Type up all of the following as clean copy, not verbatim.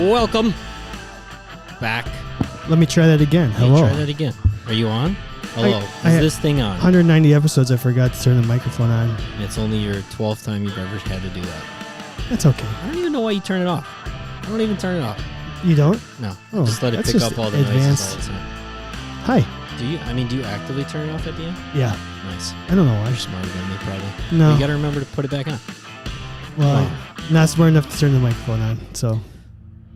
Welcome back. Let me try that again. Hello. Try that again. Are you on? Hello. Is this thing on? 190 episodes, I forgot to turn the microphone on. It's only your 12th time you've ever had to do that. That's okay. I don't even know why you turn it off. I don't even turn it off. You don't? No. Oh, just let it pick up all the noises all the time. Hi. Do you actively turn it off at the end? Yeah. Nice. I don't know why. You're smarter than me, probably. No. You got to remember to put it back on. Well, not smart enough to turn the microphone on, so.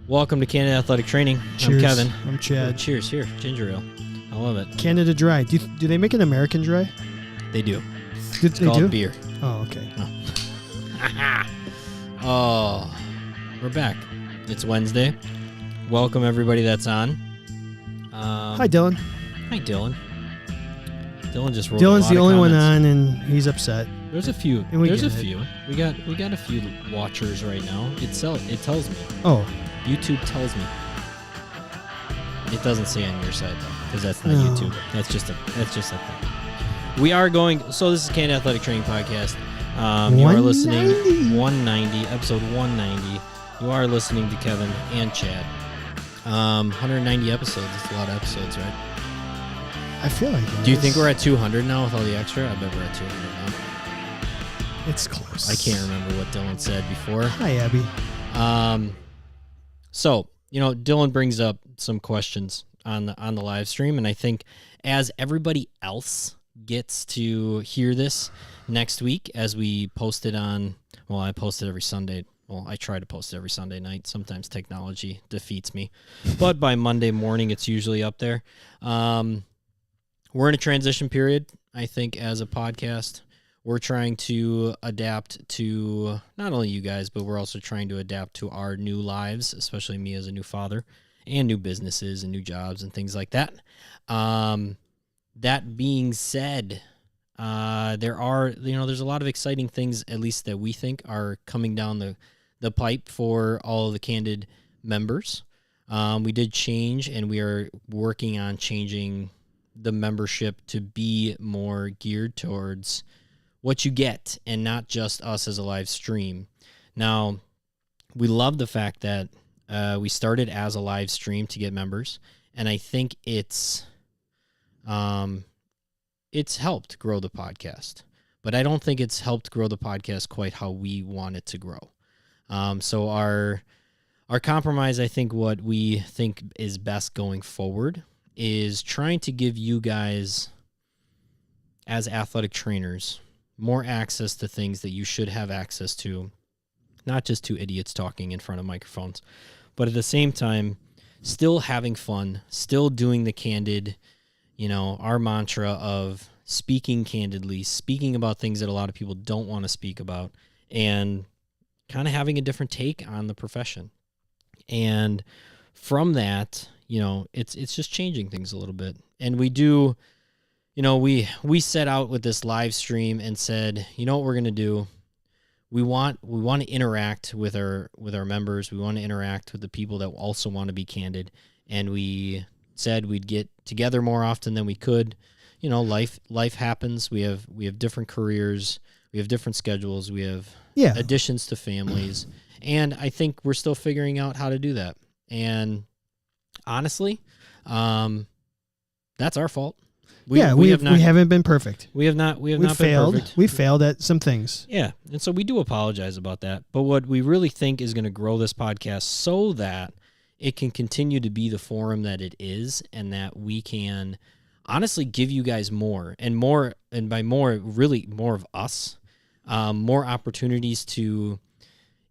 Welcome to Candid Athletic Training. Cheers. I'm Kevin. I'm Chad. Oh, cheers. Here, ginger ale. I love it. Canada Dry. Do they make an American Dry? They do. It's called beer. Oh, okay. Oh, we're back. It's Wednesday. Welcome everybody that's on. Hi, Dylan. Hi, Dylan. Dylan just wrote Dylan's a lot the of only one comments. on, and he's upset. There's a few. And we There's a get it. few. We got a few watchers right now. It tells me. Oh. YouTube tells me. It doesn't say on your side though, because that's not No. YouTube. That's just a thing. We are going. So this is Candid Athletic Training Podcast. You are listening 190, episode 190. You are listening to Kevin and Chad. 190 episodes. That's a lot of episodes, right? I feel like it Do you is. think we're at 200 now with all the extra? I bet we're at 200 now. It's close. I can't remember what Dylan said before. Hi, Abby. So, Dylan brings up some questions on the live stream, and I think as everybody else gets to hear this next week, as we post it on, well, I post it every Sunday. Well, I try to post it every Sunday night. Sometimes technology defeats me, but by Monday morning, it's usually up there. We're in a transition period, I think, as a podcast. We're trying to adapt to not only you guys, but we're also trying to adapt to our new lives, especially me as a new father, and new businesses and new jobs and things like that. That being said, there's a lot of exciting things, at least that we think are coming down the pipe for all of the Candid members. We did change, and we are working on changing the membership to be more geared towards what you get and not just us as a live stream. Now, we love the fact that we started as a live stream to get members, and I think it's helped grow the podcast, but I don't think it's helped grow the podcast quite how we want it to grow. So our compromise, I think what we think is best going forward is trying to give you guys, as athletic trainers, more access to things that you should have access to, not just two idiots talking in front of microphones, but at the same time, still having fun, still doing the candid, our mantra of speaking candidly, speaking about things that a lot of people don't want to speak about, and kind of having a different take on the profession. And from that, it's just changing things a little bit. And we do, we set out with this live stream and said, what we're going to do? We want to interact with our members. We want to interact with the people that also want to be candid. And we said we'd get together more often than we could. Life happens. We have different careers. We have different schedules. We have additions to families. And I think we're still figuring out how to do that. And honestly, that's our fault. We haven't been perfect. We've not been perfect. We failed at some things. Yeah, and so we do apologize about that. But what we really think is going to grow this podcast so that it can continue to be the forum that it is, and that we can honestly give you guys more, and by more, really more of us, more opportunities to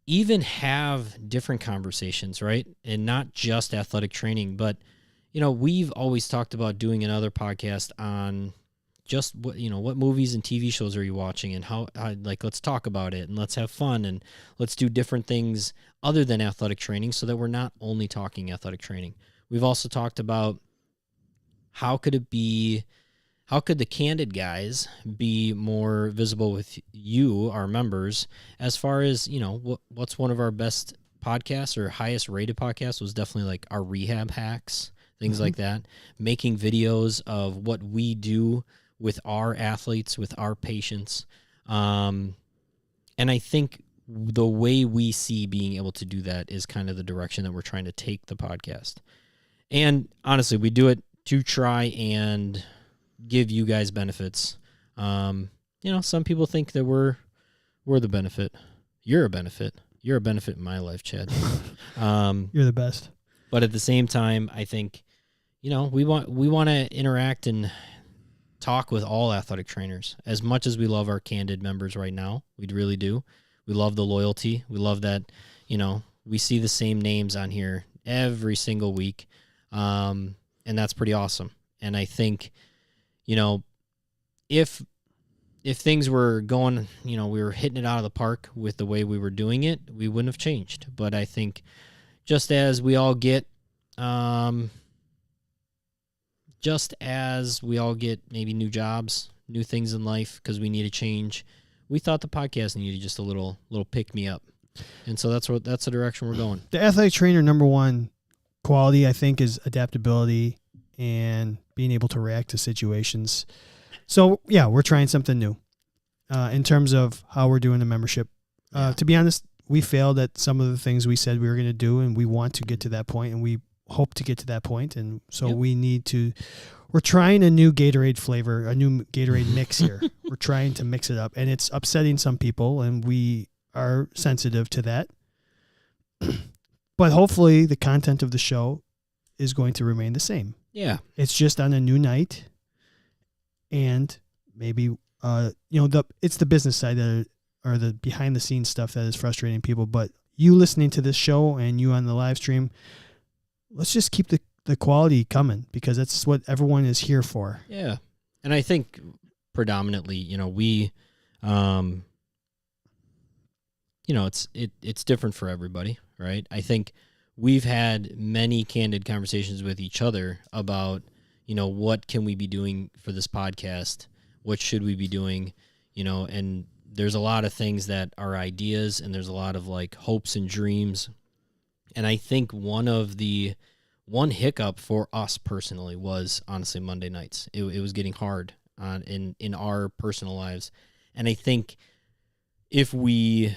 even have different conversations, right? And not just athletic training, but we've always talked about doing another podcast on just what movies and TV shows are you watching, and how let's talk about it, and let's have fun, and let's do different things other than athletic training, so that we're not only talking athletic training. We've also talked about how could the Candid guys be more visible with you, our members, as far as, what's one of our best podcasts or highest rated podcasts was definitely like our rehab hacks, things like that, making videos of what we do with our athletes, with our patients. And I think the way we see being able to do that is kind of the direction that we're trying to take the podcast. And honestly, we do it to try and give you guys benefits. Some people think that we're the benefit. You're a benefit. You're a benefit in my life, Chad. You're the best. But at the same time, I think, we want to interact and talk with all athletic trainers. As much as we love our Candid members right now, we really do. We love the loyalty. We love that, we see the same names on here every single week. And that's pretty awesome. And I think, if things were going, we were hitting it out of the park with the way we were doing it, we wouldn't have changed. But I think just as we all get maybe new jobs, new things in life because we need a change, we thought the podcast needed just a little pick me up. And so that's the direction we're going. The athletic trainer number one quality, I think, is adaptability and being able to react to situations. So, yeah, we're trying something new in terms of how we're doing the membership. To be honest, we failed at some of the things we said we were going to do, and we want to get to that point, and we hope to get to that point. And so we're trying a new Gatorade flavor, a new Gatorade mix here. We're trying to mix it up, and it's upsetting some people, and we are sensitive to that. But hopefully the content of the show is going to remain the same. Yeah. It's just on a new night. And maybe, it's the business side or the behind the scenes stuff that is frustrating people. But you listening to this show and you on the live stream, let's just keep the quality coming because that's what everyone is here for. Yeah. And I think predominantly, we, it's different for everybody, right? I think we've had many candid conversations with each other about, what can we be doing for this podcast? What should we be doing? And there's a lot of things that are ideas and there's a lot of like hopes and dreams. And I think one hiccup for us personally was honestly Monday nights. It was getting hard in our personal lives. And I think if we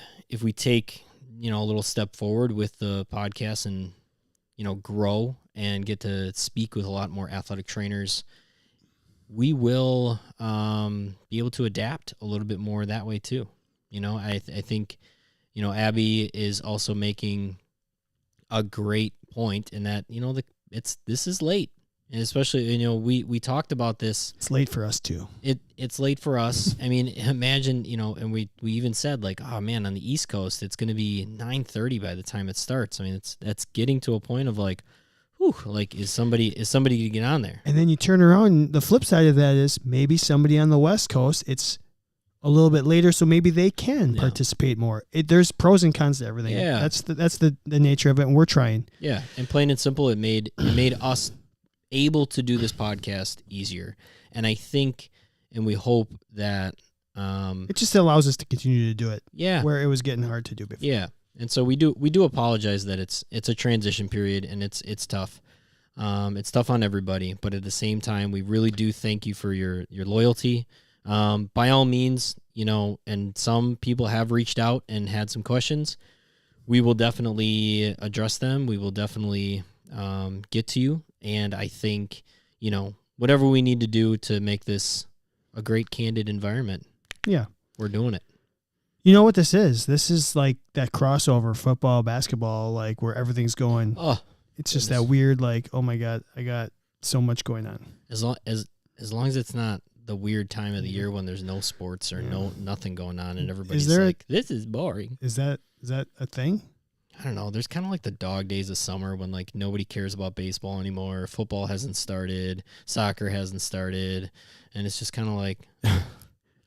take, a little step forward with the podcast and, grow and get to speak with a lot more athletic trainers, we will be able to adapt a little bit more that way too. I think, Abby is also making a great point in that, this is late. And especially, we talked about this. It's late for us too. It's late for us. I mean, imagine, and we even said like, oh man, on the East Coast, it's going to be 9:30 by the time it starts. I mean, that's getting to a point of like, whew, like is somebody going to get on there? And then you turn around and the flip side of that is maybe somebody on the West Coast, it's a little bit later, so maybe they can participate more. There's pros and cons to everything. Yeah. That's the nature of it, and we're trying. Yeah, and plain and simple, it made us able to do this podcast easier. And I think and we hope that it just allows us to continue to do it. Yeah. Where it was getting hard to do before. Yeah. And so we do apologize that it's a transition period and it's tough. It's tough on everybody, but at the same time, we really do thank you for your loyalty. By all means, and some people have reached out and had some questions. We will definitely address them. We will definitely get to you. And I think, whatever we need to do to make this a great candid environment. Yeah. We're doing it. You know what this is? This is like that crossover football, basketball, like where everything's going. Oh, it's just that weird, like, oh my God, I got so much going on. As long as it's not the weird time of the year when there's no sports or nothing going on and everybody's like, this is boring. Is that a thing? I don't know. There's kind of like the dog days of summer when like nobody cares about baseball anymore. Football hasn't started. Soccer hasn't started. And it's just kind of like.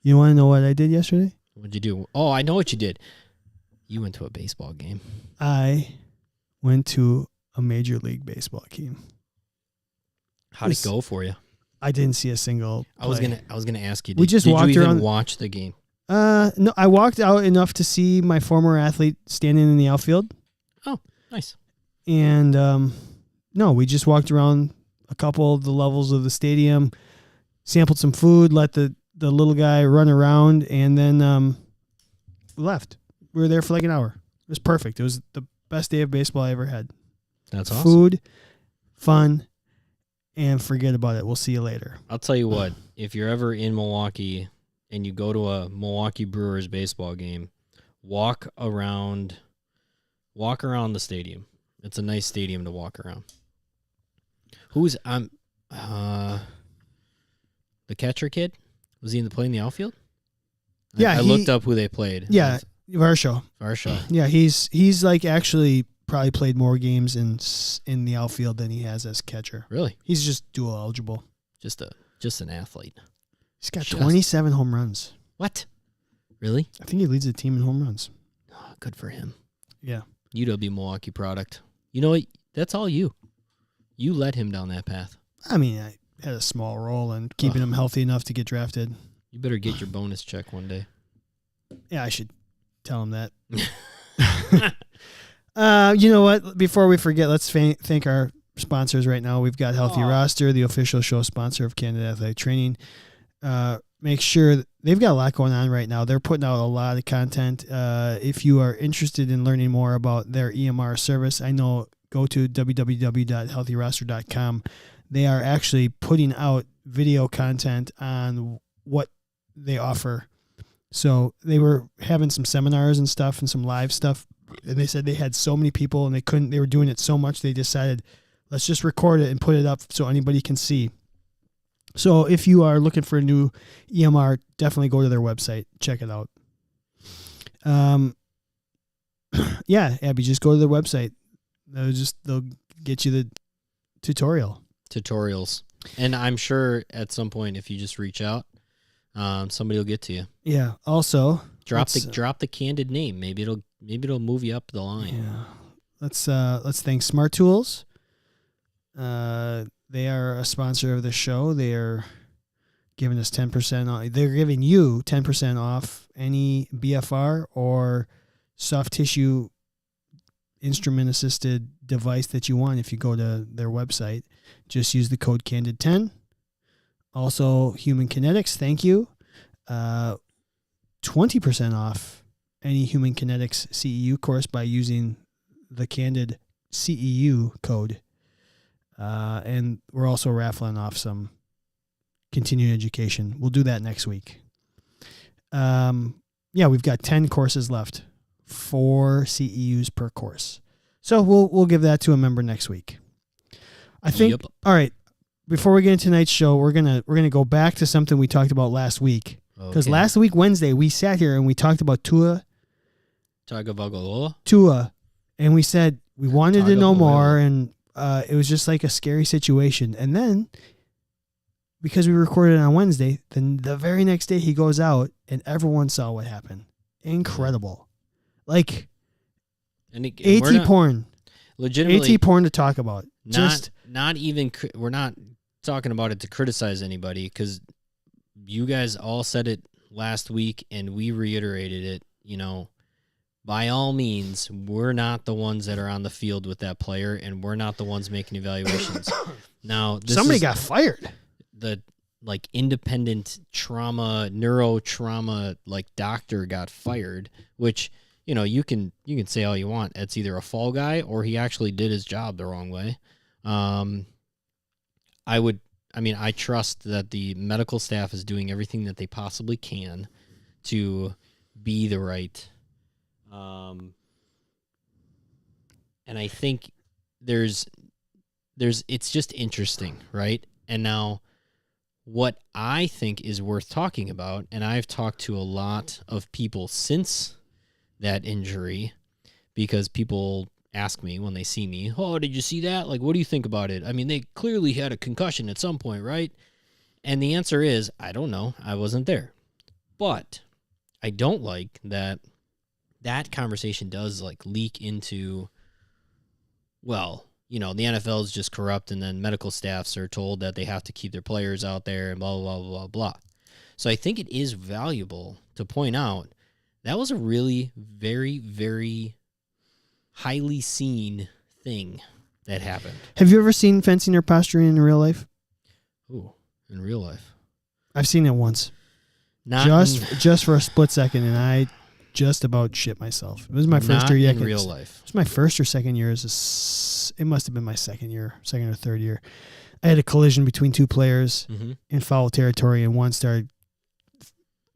You want to know what I did yesterday? What'd you do? Oh, I know what you did. You went to a baseball game. I went to a Major League Baseball game. How'd it go for you? I didn't see a single play. I was gonna ask you. We just walked did you even around. Watch the game? No, I walked out enough to see my former athlete standing in the outfield. Oh, nice. And no, we just walked around a couple of the levels of the stadium, sampled some food, let the little guy run around, and then left. we were there for like an hour. It was perfect. It was the best day of baseball I ever had. That's awesome. Food, fun, and forget about it. We'll see you later. I'll tell you what, if you're ever in Milwaukee and you go to a Milwaukee Brewers baseball game, walk around the stadium. It's a nice stadium to walk around. Who's the catcher kid? Was he playing the outfield? Yeah, I looked up who they played. Yeah, Varsho. Yeah, he's like actually probably played more games in the outfield than he has as catcher. Really? He's just dual eligible. Just an athlete. He's got 27 home runs. What? Really? I think he leads the team in home runs. Oh, good for him. Yeah. UW Milwaukee product. You know what? That's all you. You led him down that path. I mean, I had a small role in keeping him healthy enough to get drafted. You better get your bonus check one day. Yeah, I should tell him that. You know what? Before we forget, let's thank our sponsors right now. We've got Healthy Roster, the official show sponsor of Candid Athletic Training. Make sure they've got a lot going on right now. They're putting out a lot of content. If you are interested in learning more about their EMR service, I know go to www.healthyroster.com. They are actually putting out video content on what they offer. So they were having some seminars and stuff and some live stuff. And they said they had so many people and they were doing it so much. They decided, let's just record it and put it up so anybody can see. So if you are looking for a new EMR, definitely go to their website. Check it out. Yeah, Abby, just go to their website. They'll get you the tutorials. And I'm sure at some point, if you just reach out, somebody will get to you. Yeah. Also, drop the Candid name. Maybe it'll move you up the line. Yeah. Let's thank Smart Tools. They are a sponsor of the show. They are giving us 10% off. They're giving you 10% off any BFR or soft tissue instrument assisted device that you want if you go to their website. Just use the code CANDID10. Also, Human Kinetics, thank you. 20% off any Human Kinetics CEU course by using the Candid CEU code. And we're also raffling off some continuing education. We'll do that next week. Yeah, we've got 10 courses left, 4 CEUs per course. So we'll give that to a member next week. I think. Yep. All right. Before we get into tonight's show, we're gonna go back to something we talked about last week. Because last week Wednesday we sat here and we talked about Tua, and we said we wanted to know more, and it was just like a scary situation. And then because we recorded it on Wednesday, then the very next day he goes out and everyone saw what happened. Incredible, like AT porn, legitimately AT porn to talk about. Not even we're not talking about it to criticize anybody, because you guys all said it last week and we reiterated it. You know, by all means, we're not the ones that are on the field with that player, and we're not the ones making evaluations. Now, somebody got fired. The independent neurotrauma doctor got fired, which, you know, you can say all you want. It's either a fall guy or he actually did his job the wrong way. I trust that the medical staff is doing everything that they possibly can to be the right. And I think it's just interesting, right? And now what I think is worth talking about, and I've talked to a lot of people since that injury, because people ask me when they see me, oh, did you see that? Like, what do you think about it? I mean, they clearly had a concussion at some point, right? And the answer is, I don't know. I wasn't there. But I don't like that conversation does leak into, well, you know, the NFL is just corrupt, and then medical staffs are told that they have to keep their players out there and blah, blah, blah, blah, blah. So I think it is valuable to point out that was a really very, very highly seen thing that happened. Have you ever seen fencing or posturing in real life? Ooh, in real life. I've seen it once. Just for a split second, and just about shit myself. It was my first Not year. in real life. It was my first or second year. It must have been my second or third year. I had a collision between two players in foul territory, and one started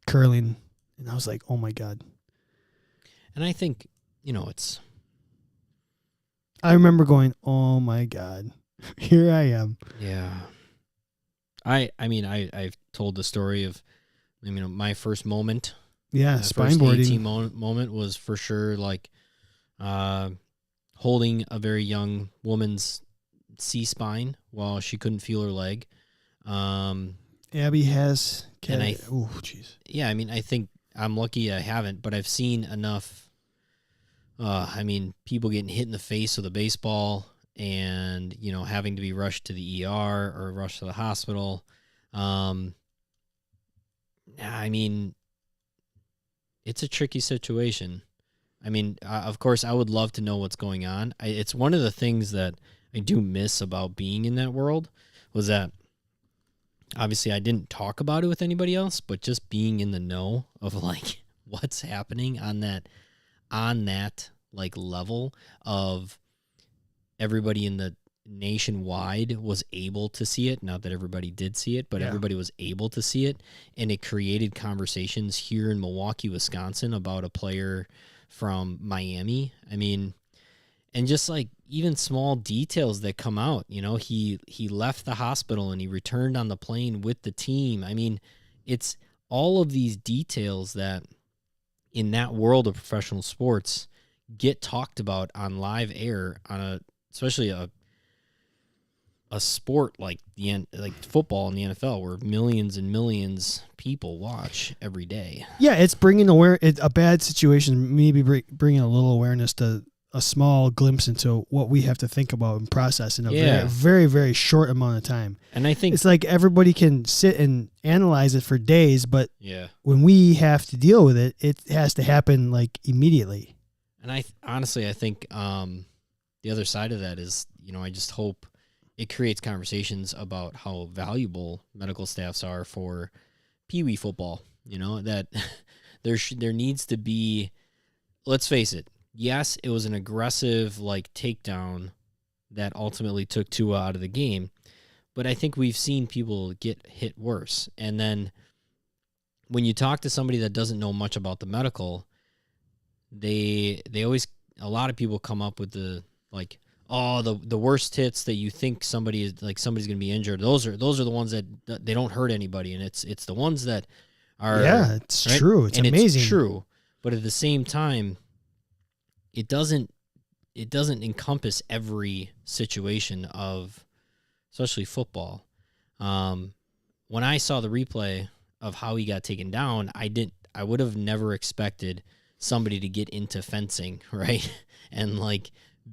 curling, and I was like, "Oh my God!" And I think it's. I remember going, "Oh my God, here I am." Yeah. I've told the story of, my first moment. Yeah, spine first boarding moment was for sure like holding a very young woman's C-spine while she couldn't feel her leg. Abby has. Oh, jeez. Yeah, I think I'm lucky I haven't, but I've seen enough. People getting hit in the face with a baseball and having to be rushed to the ER or rushed to the hospital. It's a tricky situation. Of course, I would love to know what's going on. It's one of the things that I do miss about being in that world was that obviously I didn't talk about it with anybody else, but just being in the know of like what's happening on that like level of everybody in the nationwide was able to see it. Not that everybody did see it, but everybody was able to see it. And it created conversations here in Milwaukee, Wisconsin about a player from Miami. And just like even small details that come out, he left the hospital and he returned on the plane with the team. It's all of these details that in that world of professional sports get talked about on live air on especially a sport like football in the NFL where millions and millions people watch every day. Yeah, it's bringing a bad situation, maybe bringing a little awareness to a small glimpse into what we have to think about and process in a very, very, very short amount of time. And I think it's like everybody can sit and analyze it for days, but when we have to deal with it, it has to happen like immediately. And I think the other side of that is, I just hope it creates conversations about how valuable medical staffs are for Pee Wee football. That there needs to be, let's face it, yes, it was an aggressive takedown that ultimately took Tua out of the game, but I think we've seen people get hit worse. And then when you talk to somebody that doesn't know much about the medical, they always, a lot of people come up with the the worst hits that you think somebody's going to be injured. Those are the ones that they don't hurt anybody, and it's the ones that are it's right? True. It's amazing. It's true, but at the same time, it doesn't encompass every situation of especially football. When I saw the replay of how he got taken down, I would have never expected somebody to get into fencing, right? And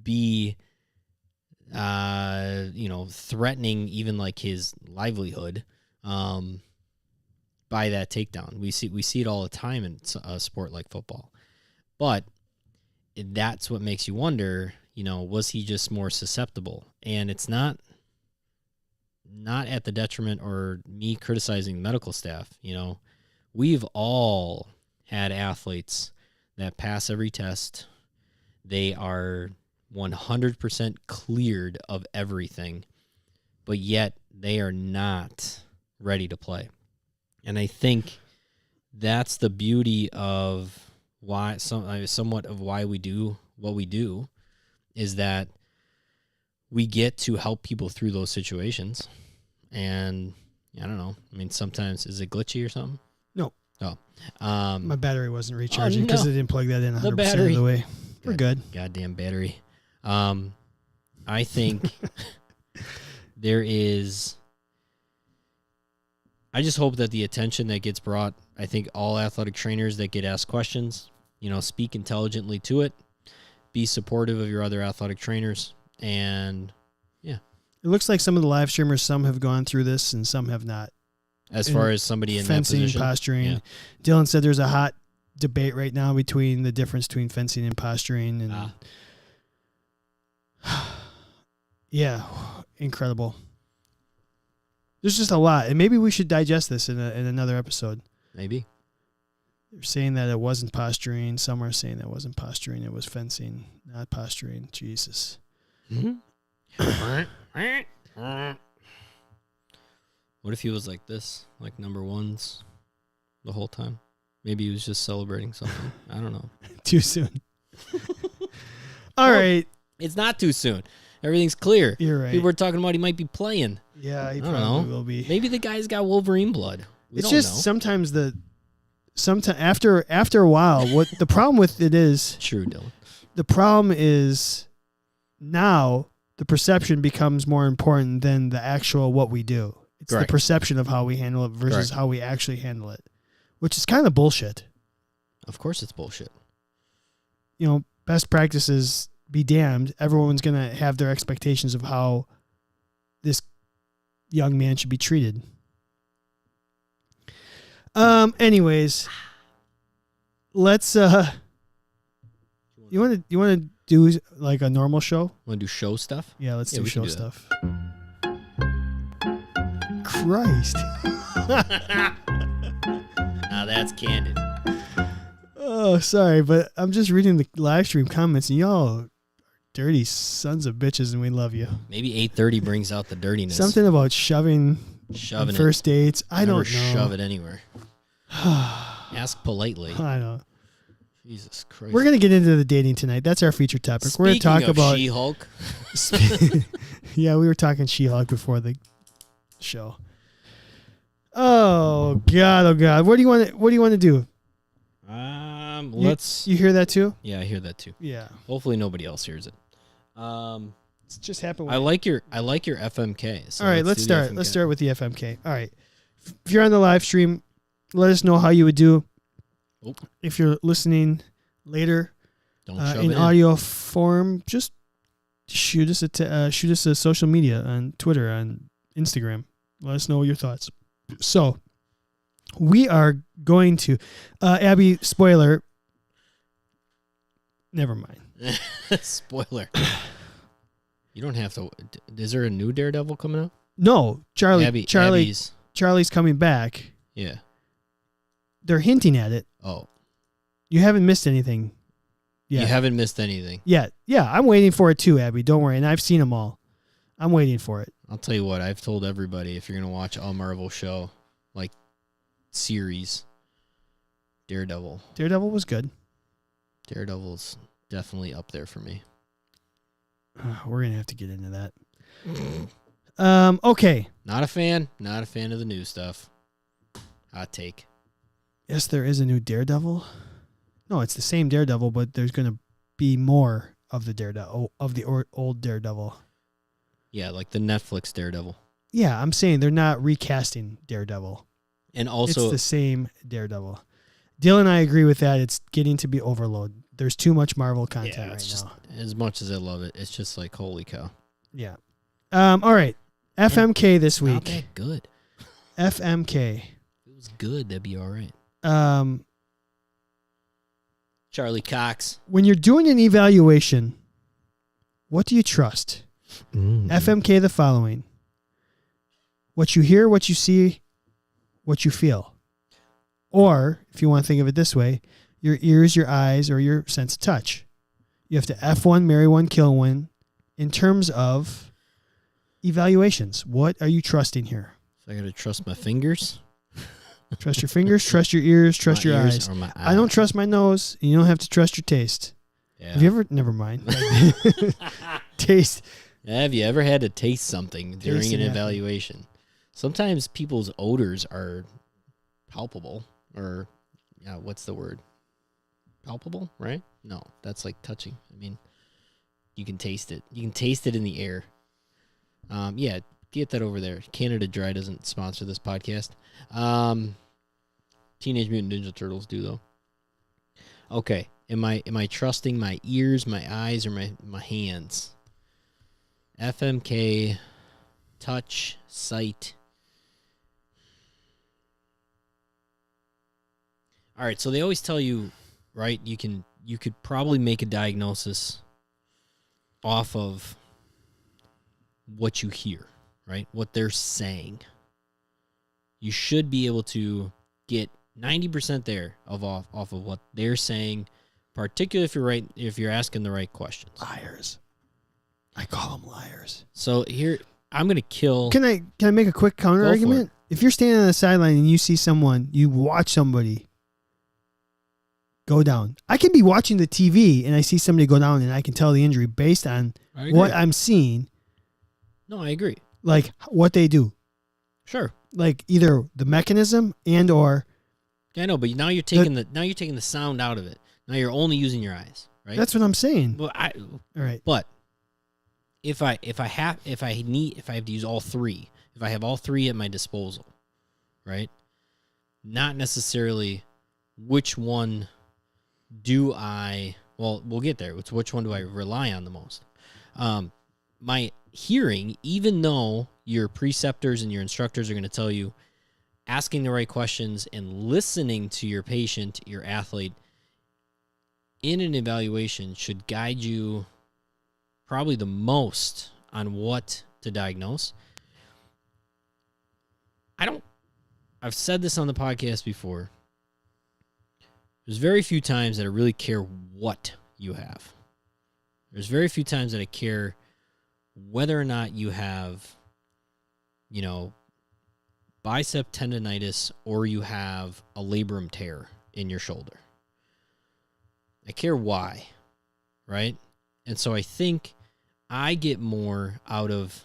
be threatening even his livelihood by that takedown. We see it all the time in a sport like football. But that's what makes you wonder, was he just more susceptible? And it's not at the detriment or me criticizing the medical staff. We've all had athletes that pass every test. They are 100% cleared of everything, but yet they are not ready to play. And I think that's the beauty of why somewhat of why we do what we do, is that we get to help people through those situations. And I don't know. Sometimes is it glitchy or something? No. Oh, my battery wasn't recharging because I didn't plug that in 100% of the way. We're good. Goddamn battery. I think there is. I just hope that the attention that gets brought, I think all athletic trainers that get asked questions, speak intelligently to it, be supportive of your other athletic trainers, and it looks like some of the live streamers, some have gone through this and some have not. As far as somebody in fencing, that position, posturing. Dylan said there's a hot debate right now between the difference between fencing and posturing, and incredible. There's just a lot, and maybe we should digest this in another episode. Maybe. They're saying that it wasn't posturing. Some are saying that it wasn't posturing. It was fencing, not posturing. Jesus. What if he was like this, like number ones the whole time? Maybe he was just celebrating something. I don't know. Too soon. All right. It's not too soon. Everything's clear. You're right. People were talking about he might be playing. Yeah, he I don't probably know. will be. Maybe the guy's got Wolverine blood. We It's don't just know. sometimes after a while, what the problem with it is, True, Dylan. the problem is now the perception becomes more important than the actual what we do. It's Correct. the perception of how we handle it versus Correct. how we actually handle it, which is kind of bullshit. Of course it's bullshit. You know, best practices be damned. Everyone's going to have their expectations of how this young man should be treated. Anyways, let's you want to do like a normal show? Want to do show stuff? Yeah, let's do we can show do that. stuff. Christ. Now that's candid. Oh, sorry, but I'm just reading the live stream comments and y'all are dirty sons of bitches and we love you. Maybe 8:30 brings out the dirtiness. Something about shoving Shoving on it. first dates. I Never don't know. shove it anywhere. Ask politely. I know. Jesus Christ. We're going to get into the dating tonight. That's our feature topic. We're going to talk about She-Hulk. Yeah, we were talking She-Hulk before the show. Oh God, oh God. What do you want to do? Let's. You hear that too? Yeah, I hear that too. Yeah. Hopefully nobody else hears it. It's just happened. I like your FMK. So all right, let's do the start. FMK. Let's start with the FMK. All right. If you're on the live stream, let us know how you would do. Oop. If you're listening later Don't shove in it audio form, just shoot us a social media on Twitter, on Instagram. Let us know your thoughts. So we are going to Abby. Spoiler. Never mind. Spoiler. You don't have to. Is there a new Daredevil coming out? No, Abby's. Charlie's coming back. Yeah. They're hinting at it. Oh. You haven't missed anything yet. You haven't missed anything. Yeah, I'm waiting for it too, Abby. Don't worry. And I've seen them all. I'm waiting for it. I'll tell you what. I've told everybody if you're gonna watch a Marvel show, like series, Daredevil. Daredevil was good. Daredevil's definitely up there for me. We're going to have to get into that. Okay. Not a fan. Not a fan of the new stuff. Hot take. Yes, there is a new Daredevil. No, it's the same Daredevil, but there's going to be more of the Daredevil, of the old Daredevil. Yeah, like the Netflix Daredevil. Yeah, I'm saying they're not recasting Daredevil. And also, it's the same Daredevil. Dylan and I agree with that. It's getting to be overload. There's too much Marvel content right just, now. As much as I love it, it's just like, holy cow. Yeah. All right. FMK this week. Not that good. FMK. If it was good, that'd be all right. Charlie Cox. When you're doing an evaluation, what do you trust? FMK the following. What you hear, what you see, what you feel. Or, if you want to think of it this way, your ears, your eyes, or your sense of touch. You have to F1, marry one, kill one in terms of evaluations. What are you trusting here? So I got to trust my fingers? Trust your fingers, trust your ears, trust My your ears eyes. or my I don't eyes? trust my nose, and you don't have to trust your taste. Yeah. Have you ever? Never mind. Taste. Have you ever had to taste something during Taste an it, yeah. evaluation? Sometimes people's odors are palpable, or yeah, what's the word? Palpable, right? No, that's like touching. I mean, you can taste it. You can taste it in the air. Yeah, get that over there. Canada Dry doesn't sponsor this podcast. Teenage Mutant Ninja Turtles do though. Okay, am I trusting my ears, my eyes, or my hands? FMK, touch, sight. All right, so they always tell you, right? You could probably make a diagnosis off of what you hear, right? What they're saying. You should be able to get 90% there off of what they're saying, particularly if you're asking the right questions. Liars. I call them liars. So here, I'm going to kill. Can I make a quick counter argument? If you're standing on the sideline and you see someone, you watch somebody go down. I can be watching the TV and I see somebody go down and I can tell the injury based on what I'm seeing. No, I agree. Like what they do. Sure. Like either the mechanism and or. Yeah, I know, but now you're taking the sound out of it. Now you're only using your eyes, right? That's what I'm saying. Well, all right. But if I have to use all three, if I have all three at my disposal, right? Not necessarily which one do I, well, we'll get there. It's which one do I rely on the most? My hearing, even though your preceptors and your instructors are going to tell you asking the right questions and listening to your patient, your athlete, in an evaluation should guide you probably the most on what to diagnose. I've said this on the podcast before. There's very few times that I really care what you have. There's very few times that I care whether or not you have, bicep tendonitis or you have a labrum tear in your shoulder. I care why, right? And so I think I get more out of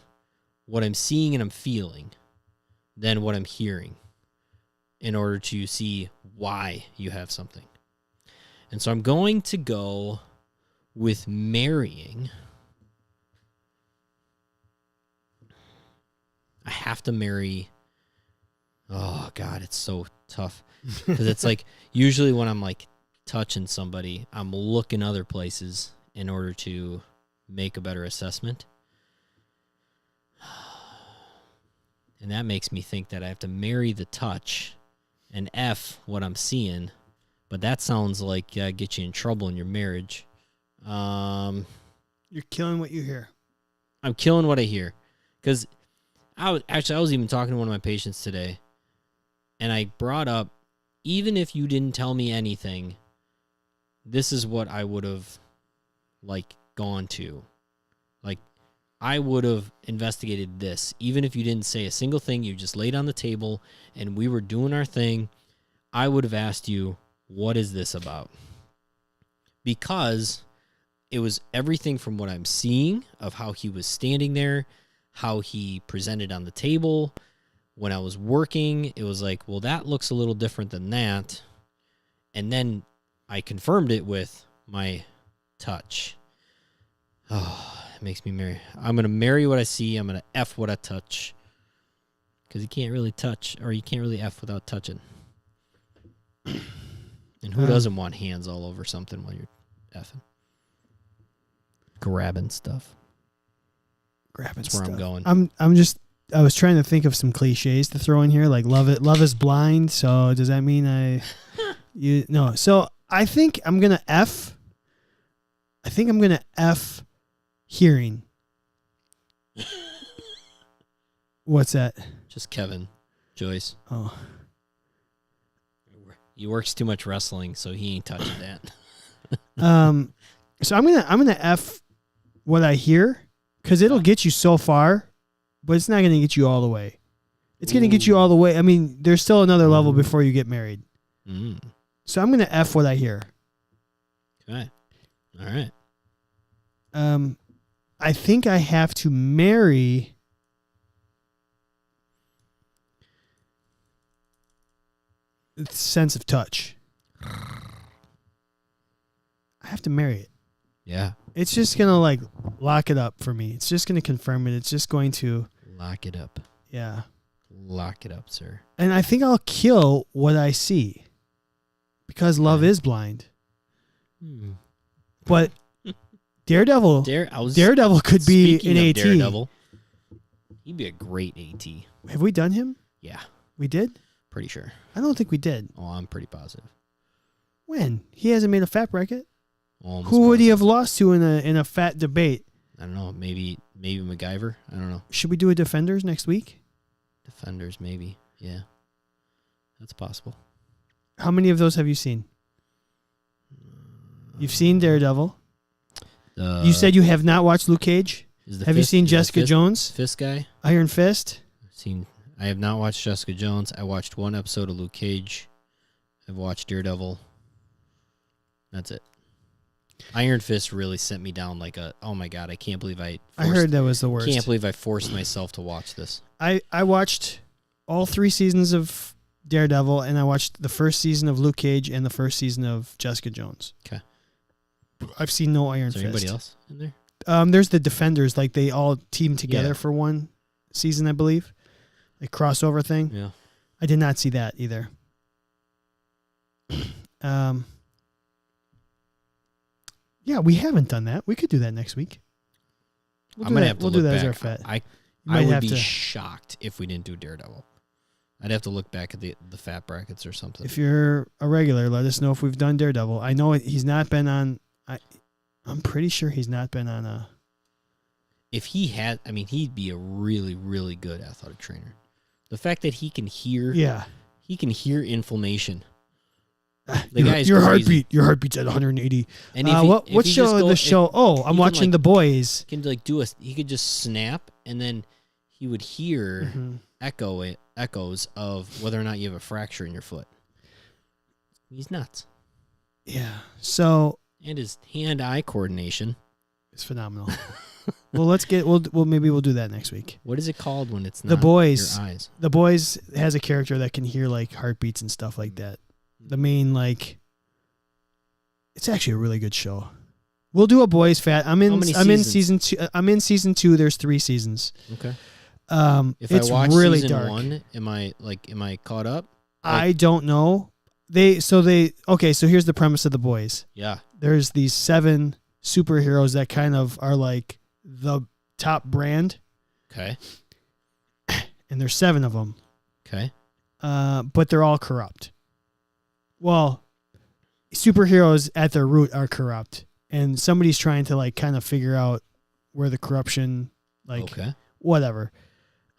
what I'm seeing and I'm feeling than what I'm hearing in order to see why you have something. And so I'm going to go with marrying. I have to marry. Oh, God, it's so tough. Because it's like usually when I'm like touching somebody, I'm looking other places in order to make a better assessment. And that makes me think that I have to marry the touch and F what I'm seeing. But that sounds like get you in trouble in your marriage. You're killing what you hear. I'm killing what I hear. Because I was even talking to one of my patients today, and I brought up, even if you didn't tell me anything, this is what I would have gone to. I would have investigated this. Even if you didn't say a single thing, you just laid on the table and we were doing our thing, I would have asked you, what is this about? Because it was everything from what I'm seeing of how he was standing there, how he presented on the table. When I was working, it was like, well, that looks a little different than that. And then I confirmed it with my touch. Oh, it makes me marry. I'm going to marry what I see. I'm going to F what I touch. Because you can't really touch, or you can't really F without touching. And who doesn't want hands all over something while you're effing? Grabbing stuff. That's where I'm going. I was trying to think of some cliches to throw in here, like love is blind. So does that mean no. So I think I'm going to F hearing. What's that? Just Kevin Joyce. Oh. He works too much wrestling, so he ain't touching that. So I'm gonna F what I hear, because it'll get you so far, but it's not gonna get you all the way. It's gonna get you all the way. I mean, there's still another level before you get married. So I'm gonna F what I hear. Okay. All right. I think I have to marry the sense of touch. I have to marry it. Yeah. It's just going to lock it up for me. It's just going to confirm it. It's just going to lock it up. Yeah. Lock it up, sir. And I think I'll kill what I see, because love is blind. But Daredevil could be an AT. Daredevil, he'd be a great AT. Have we done him? Yeah. We did? Pretty sure. I don't think we did. Oh, I'm pretty positive. When? He hasn't made a fat bracket. Almost Who would he have lost to in a fat debate? I don't know. Maybe MacGyver. I don't know. Should we do a Defenders next week? Defenders, maybe. Yeah. That's possible. How many of those have you seen? You've seen Daredevil. You said you have not watched Luke Cage. Have you seen Jessica Jones? Fist guy? Iron Fist? I have not watched Jessica Jones. I watched one episode of Luke Cage. I've watched Daredevil. That's it. Iron Fist really sent me down like oh my God, I can't believe I heard that was the worst. Can't believe I forced myself to watch this. I watched all 3 seasons of Daredevil, and I watched the first season of Luke Cage and the first season of Jessica Jones. Okay. I've seen no Iron Fist. Anybody else in there? There's the Defenders, like they all team together Yeah. for one season, I believe. Like crossover thing. Yeah. I did not see that either. Yeah, we haven't done that. We could do that next week. We'll do that as our fet. I would be shocked if we didn't do Daredevil. I'd have to look back at the fat brackets or something. If you're a regular, let us know if we've done Daredevil. I know he's not been on. I'm pretty sure he's not been on a. If he had, he'd be a really, really good athletic trainer. The fact that he can hear, he can hear inflammation. The guy's your crazy. heartbeat's at 180. And what show? The show? Oh, I'm watching The Boys. He can he could just snap, and then he would hear echoes of whether or not you have a fracture in your foot. He's nuts. Yeah. So. And his hand-eye coordination is phenomenal. Well, maybe we'll do that next week. What is it called when it's not The Boys? Your eyes? The Boys has a character that can hear like heartbeats and stuff like that. The main it's actually a really good show. We'll do a Boys Fat. I'm in season 2. I'm in season 2. There's 3 seasons. Okay. If it's I watch really season dark. 1, am I caught up? I don't know. So here's the premise of The Boys. Yeah. There's these 7 superheroes that kind of are like the top brand. Okay. And there's 7 of them. Okay. But they're all corrupt. Well, superheroes at their root are corrupt, and somebody's trying to kind of figure out where the corruption, whatever.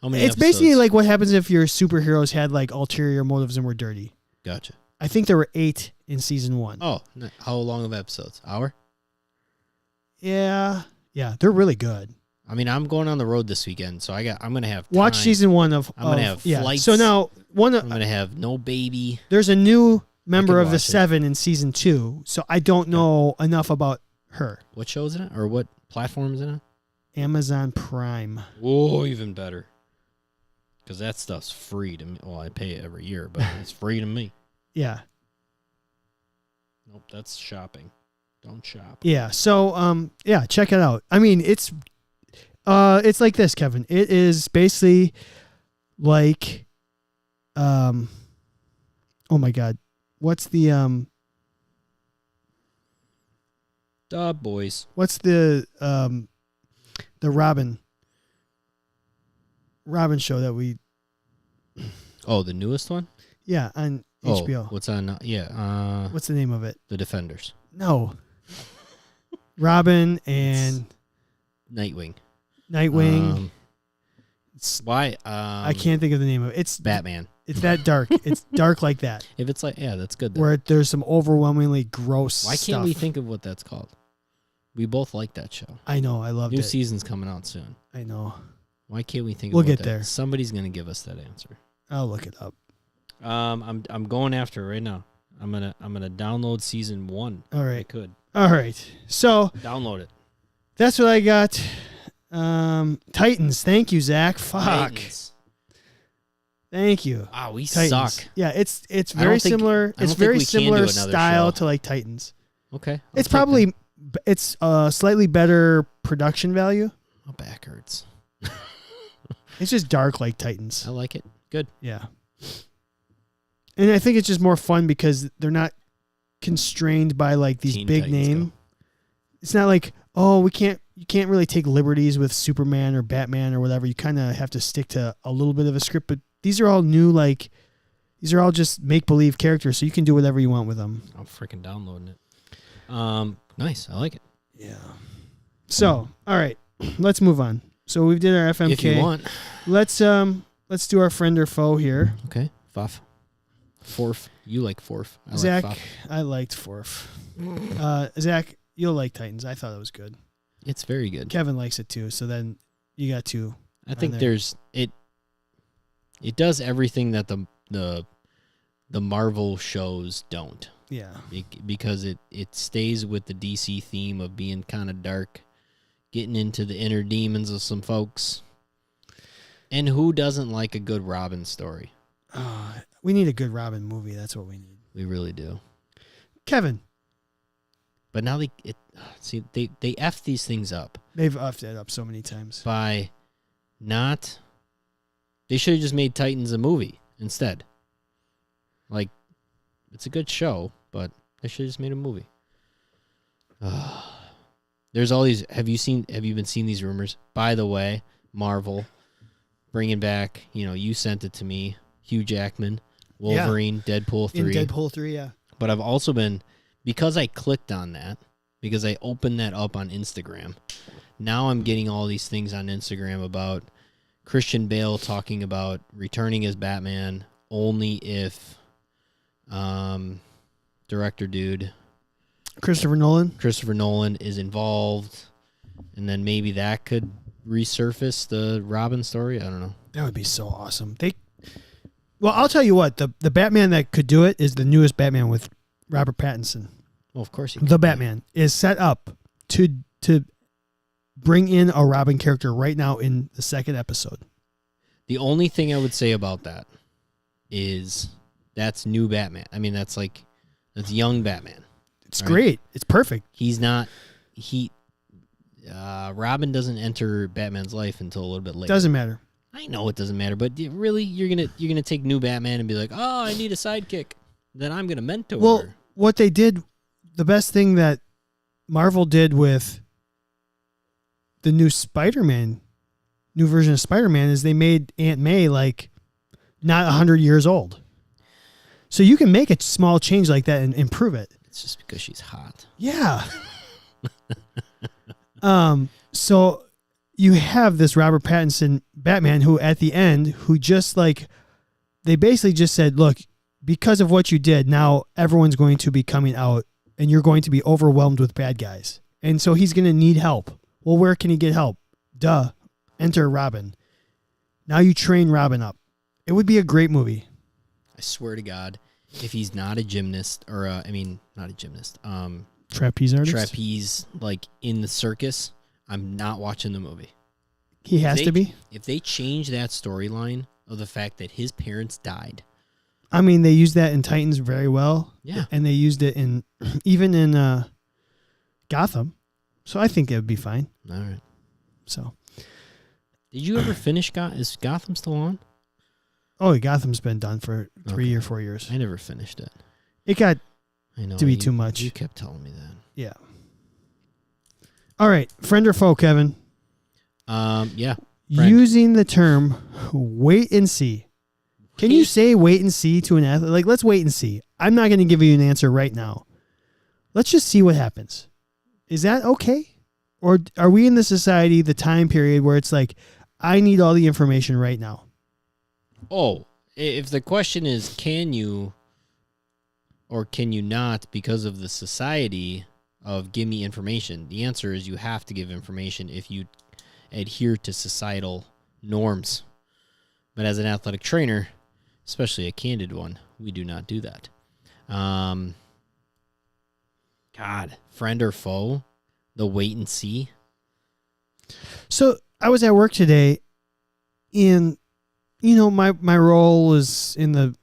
How many it's episodes? basically like what happens if your superheroes had ulterior motives and were dirty. Gotcha. I think there were 8 in season 1. Oh, how long of episodes? Hour? Yeah, they're really good. I'm going on the road this weekend, so I'm gonna have time. Watch season 1 of. I'm gonna have flights. So now I'm gonna have no baby. There's a new member of the 7 in season 2, so I don't know enough about her. What show is it on? Or what platform is it on? Amazon Prime. Oh, even better. Because that stuff's free to me. Well, I pay it every year, but it's free to me. Yeah. Nope, that's shopping. Don't shop. Yeah. So, check it out. It's like this, Kevin. It is basically like, oh my God, what's the Boys. What's the Robin show that we? Oh, the newest one. Yeah, on HBO. What's on? Yeah. What's the name of it? The Defenders. No. Robin and Nightwing. Why? I can't think of the name of it. It's Batman. It's that dark. It's dark like that. If it's that's good. Then. Where there's some overwhelmingly gross Why stuff. can't we think of what that's called? We both like that show. I know. I loved it. New season's coming out soon. I know. Why can't we think we'll of get there. Somebody's going to give us that answer. I'll look it up. I'm going after it right now. I'm gonna download season 1. All right. I could. All right. So download it. That's what I got. Titans. Thank you, Zach. Fuck. Titans. Thank you. Ah, we Titans. suck. Yeah, it's very similar. It's very similar style to Titans. Okay. It's probably it's slightly better production value. My back hurts. It's just dark like Titans. I like it. Good. Yeah. And I think it's just more fun because they're not constrained by these Teen big Titans name. Go. It's not like, you can't really take liberties with Superman or Batman or whatever. You kind of have to stick to a little bit of a script, but these are all new, these are all just make-believe characters, so you can do whatever you want with them. I'm freaking downloading it. Nice. I like it. Yeah. So, all right, let's move on. So we did our FMK. If you want. Let's do our friend or foe here. Okay. Fuff. Fourth. You like fourth. I Zach, like I liked fourth. Zach, you'll like Titans. I thought it was good. it's very good. Kevin likes it too. So then you got two. I think there. there's it does everything that the Marvel shows don't. Yeah. Because it stays with the DC theme of being kind of dark, getting into the inner demons of some folks. And who doesn't like a good Robin story? We need a good Robin movie. That's what we need. We really do. Kevin. But now they F these things up. They've effed it up so many times. By not... They should have just made Titans a movie instead. Like, it's a good show, but they should have just made a movie. There's all these... Have you been seeing these rumors? By the way, Marvel bringing back, you sent it to me, Hugh Jackman, Wolverine, yeah. Deadpool 3. In Deadpool 3, yeah. But I've also been... Because I clicked on that, because I opened that up on Instagram, now I'm getting all these things on Instagram about Christian Bale talking about returning as Batman only if director dude Christopher Nolan is involved, and then maybe that could resurface the Robin story. I don't know. That would be so awesome. Well, I'll tell you what, the Batman that could do it is the newest Batman with Robert Pattinson. Well, of course. The Batman is set up to bring in a Robin character right now in the second episode. The only thing I would say about that is that's new Batman. I mean, that's young Batman. It's great. It's perfect. Robin doesn't enter Batman's life until a little bit later. Doesn't matter. I know it doesn't matter, but really, you're gonna take new Batman and be like, oh, I need a sidekick. Then I'm gonna mentor. Well, what they did, the best thing that Marvel did with the new version of Spider-Man is they made Aunt May not 100 years old. So you can make a small change like that and improve it. It's just because she's hot. Yeah. So you have this Robert Pattinson Batman who at the end, who just they basically just said, look, because of what you did, now everyone's going to be coming out and you're going to be overwhelmed with bad guys. And so he's going to need help. Well, where can he get help? Duh. Enter Robin. Now you train Robin up. It would be a great movie. I swear to God, if he's not a gymnast, or not a gymnast, trapeze artist, trapeze in the circus, I'm not watching the movie. He has to be. If they change that storyline of the fact that his parents died, I mean, they used that in Titans very well. Yeah, and they used it even in Gotham, so I think it would be fine. All right. So, did you ever finish Is Gotham still on? Oh, Gotham's been done for 3 or 4 years. I never finished it. It got I know to be too much. You kept telling me that. Yeah. All right, friend or foe, Kevin? Yeah. Friend. Using the term "wait and see." Can you say "wait and see" to an athlete? Let's wait and see. I'm not going to give you an answer right now. Let's just see what happens. Is that okay? Or are we in the society, the time period where it's I need all the information right now? Oh, if the question is, can you or can you not, because of the society of give me information, the answer is you have to give information if you adhere to societal norms. But as an athletic trainer, especially a candid one, we do not do that. God, friend or foe, the wait and see. So I was at work today, and my role is in the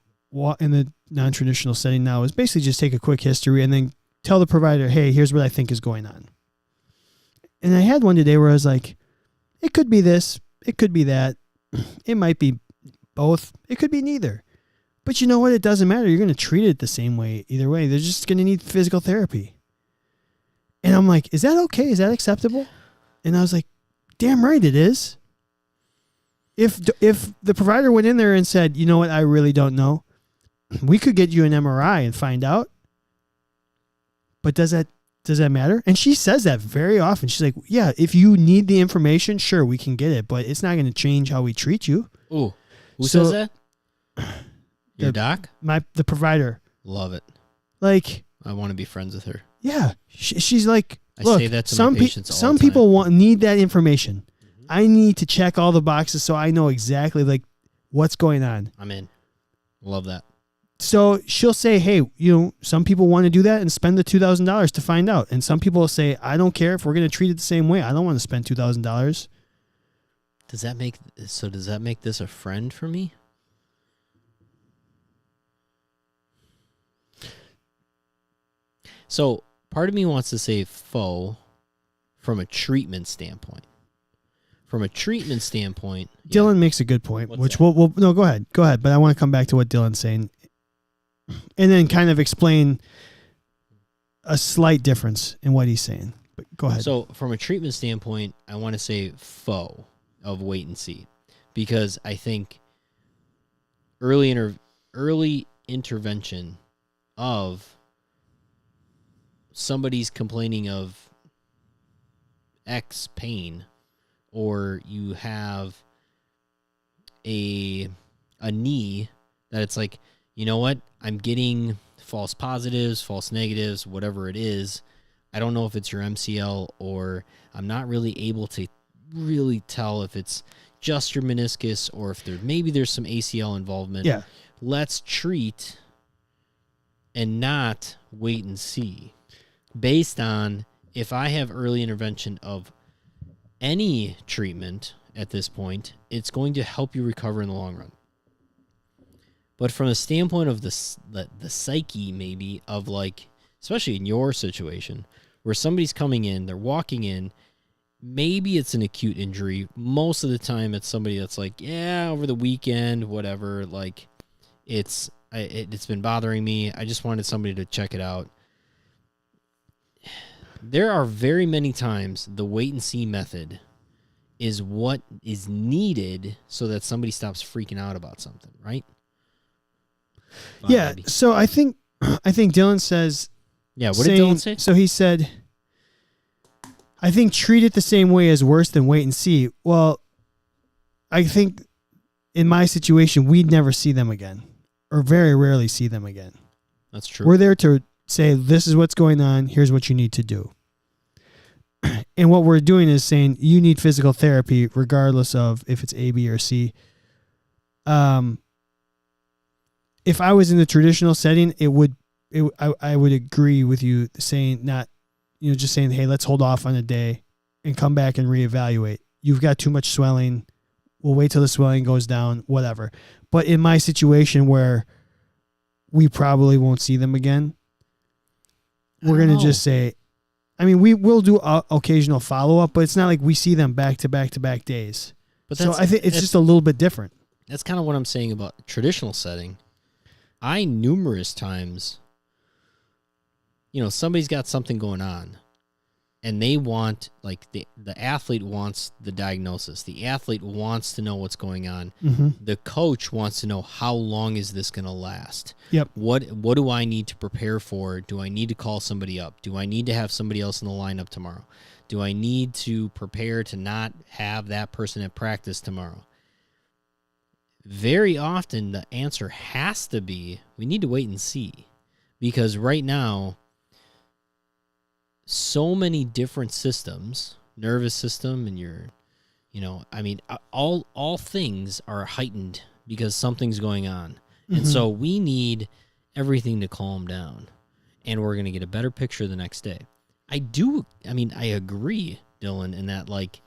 non-traditional setting now is basically just take a quick history and then tell the provider, hey, here's what I think is going on. And I had one today where I was like, it could be this, it could be that, it might be both, it could be neither. But you know what? It doesn't matter. You're going to treat it the same way either way. They're just going to need physical therapy. And I'm like, is that okay? Is that acceptable? And I was like, damn right it is. If the provider went in there and said, you know what, I really don't know, we could get you an MRI and find out. But does that matter? And she says that very often. She's like, yeah, if you need the information, sure, we can get it, but it's not going to change how we treat you. Ooh, who says that? Your doc? The provider. Love it. Like, I want to be friends with her. yeah, she's like, I look, say that to my patients all some the time. people need that information. Mm-hmm. I need to check all the boxes so I know exactly like what's going on. I'm in. Love that. So she'll say, hey, some people want to do that and spend the $2,000 to find out. And some people will say, I don't care if we're going to treat it the same way. I don't want to spend $2,000. Does that make this a friend for me? So part of me wants to say foe from a treatment standpoint. From a treatment standpoint, Dylan makes a good point, What's which that? we'll no, go ahead. But I want to come back to what Dylan's saying and then kind of explain a slight difference in what he's saying. But go ahead. So from a treatment standpoint, I want to say foe of wait and see, because I think early intervention of somebody's complaining of X pain, or you have a knee that it's like, you know what, I'm getting false positives, false negatives, whatever it is. I don't know if it's your MCL, or I'm not really able to really tell if it's just your meniscus or if there's some ACL involvement. Yeah. Let's treat and not wait and see. Based on if I have early intervention of any treatment at this point, it's going to help you recover in the long run. But from the standpoint of the psyche, maybe, of like, especially in your situation, where somebody's coming in, they're walking in, maybe it's an acute injury. Most of the time it's somebody that's like, yeah, over the weekend, whatever, like it's been bothering me. I just wanted somebody to check it out. There are very many times the wait and see method is what is needed so that somebody stops freaking out about something, right? Yeah. So I think Dylan says. Yeah. What did Dylan say? So he said, I think treat it the same way as worse than wait and see. Well, I think in my situation, we'd never see them again, or very rarely see them again. That's true. We're there to say, this is what's going on. Here's what you need to do. And what we're doing is saying you need physical therapy regardless of if it's A, B, or C. If I was in the traditional setting, I would agree with you saying not, just saying, hey, let's hold off on a day and come back and reevaluate. You've got too much swelling. We'll wait till the swelling goes down, whatever. But in my situation where we probably won't see them again, we're going to just say, we will do occasional follow-up, but it's not like we see them back-to-back days. But so I think it's just a little bit different. That's kind of what I'm saying about traditional setting. I numerous times, somebody's got something going on, and they want, like, the athlete wants the diagnosis. The athlete wants to know what's going on. Mm-hmm. The coach wants to know, how long is this going to last? Yep. What do I need to prepare for? Do I need to call somebody up? Do I need to have somebody else in the lineup tomorrow? Do I need to prepare to not have that person at practice tomorrow? Very often the answer has to be, we need to wait and see. Because right now, so many different systems, nervous system, and all things are heightened because something's going on. Mm-hmm. And so we need everything to calm down, and we're going to get a better picture the next day. I agree, Dylan, in that, like,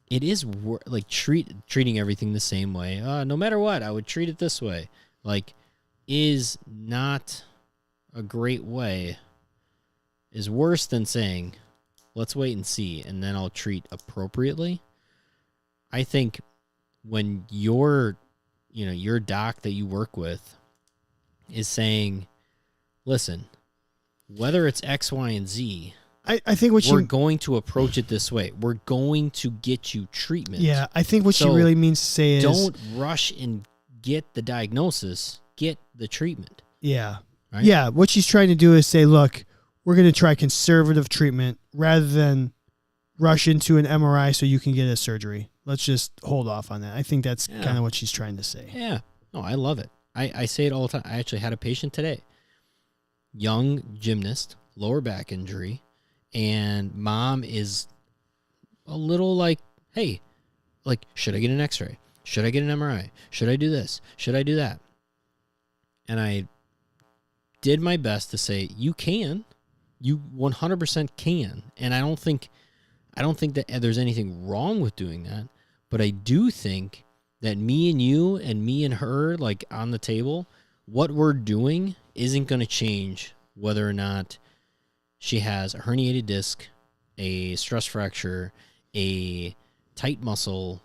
it is like treating everything the same way. No matter what, I would treat it this way. Like, is not a great way. Is worse than saying, let's wait and see, and then I'll treat appropriately. I think when your doc that you work with is saying, listen, whether it's X, Y, and Z, I think we're going to approach it this way. We're going to get you treatment. Yeah, I think what she really means to say is, don't rush and get the diagnosis, get the treatment. Yeah. Right? Yeah, what she's trying to do is say, look, we're going to try conservative treatment rather than rush into an MRI so you can get a surgery. Let's just hold off on that. I think that's kind of what she's trying to say. Yeah. Oh, I love it. I say it all the time. I actually had a patient today, young gymnast, lower back injury, and mom is a little like, hey, like, should I get an x-ray? Should I get an MRI? Should I do this? Should I do that? And I did my best to say, you can. You 100% can. And I don't think that there's anything wrong with doing that, but I do think that me and you and me and her, like on the table, what we're doing isn't going to change whether or not she has a herniated disc, a stress fracture, a tight muscle,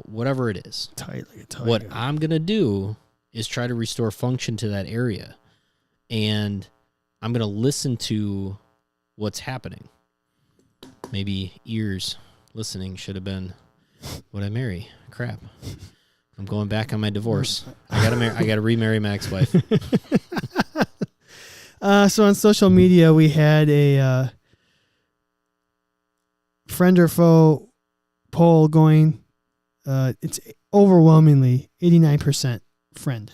whatever it is. Tight like a tiger. What I'm going to do is try to restore function to that area. And I'm going to listen to what's happening. Maybe ears listening should have been, would I marry? Crap. I'm going back on my divorce. I got to remarry my ex-wife. So on social media, we had a friend or foe poll going. It's overwhelmingly 89% friend.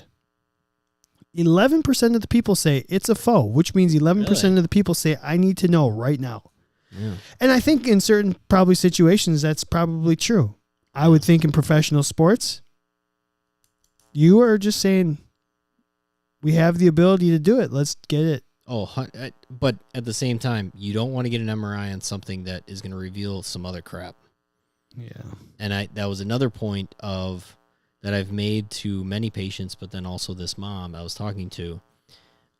11% of the people say it's a foe, which means 11% of the people say I need to know right now. Yeah. And I think in certain probably situations, that's probably true. I would think in professional sports, you are just saying we have the ability to do it. Let's get it. Oh, but at the same time, you don't want to get an MRI on something that is going to reveal some other crap. Yeah. And that was another point that I've made to many patients, but then also this mom I was talking to.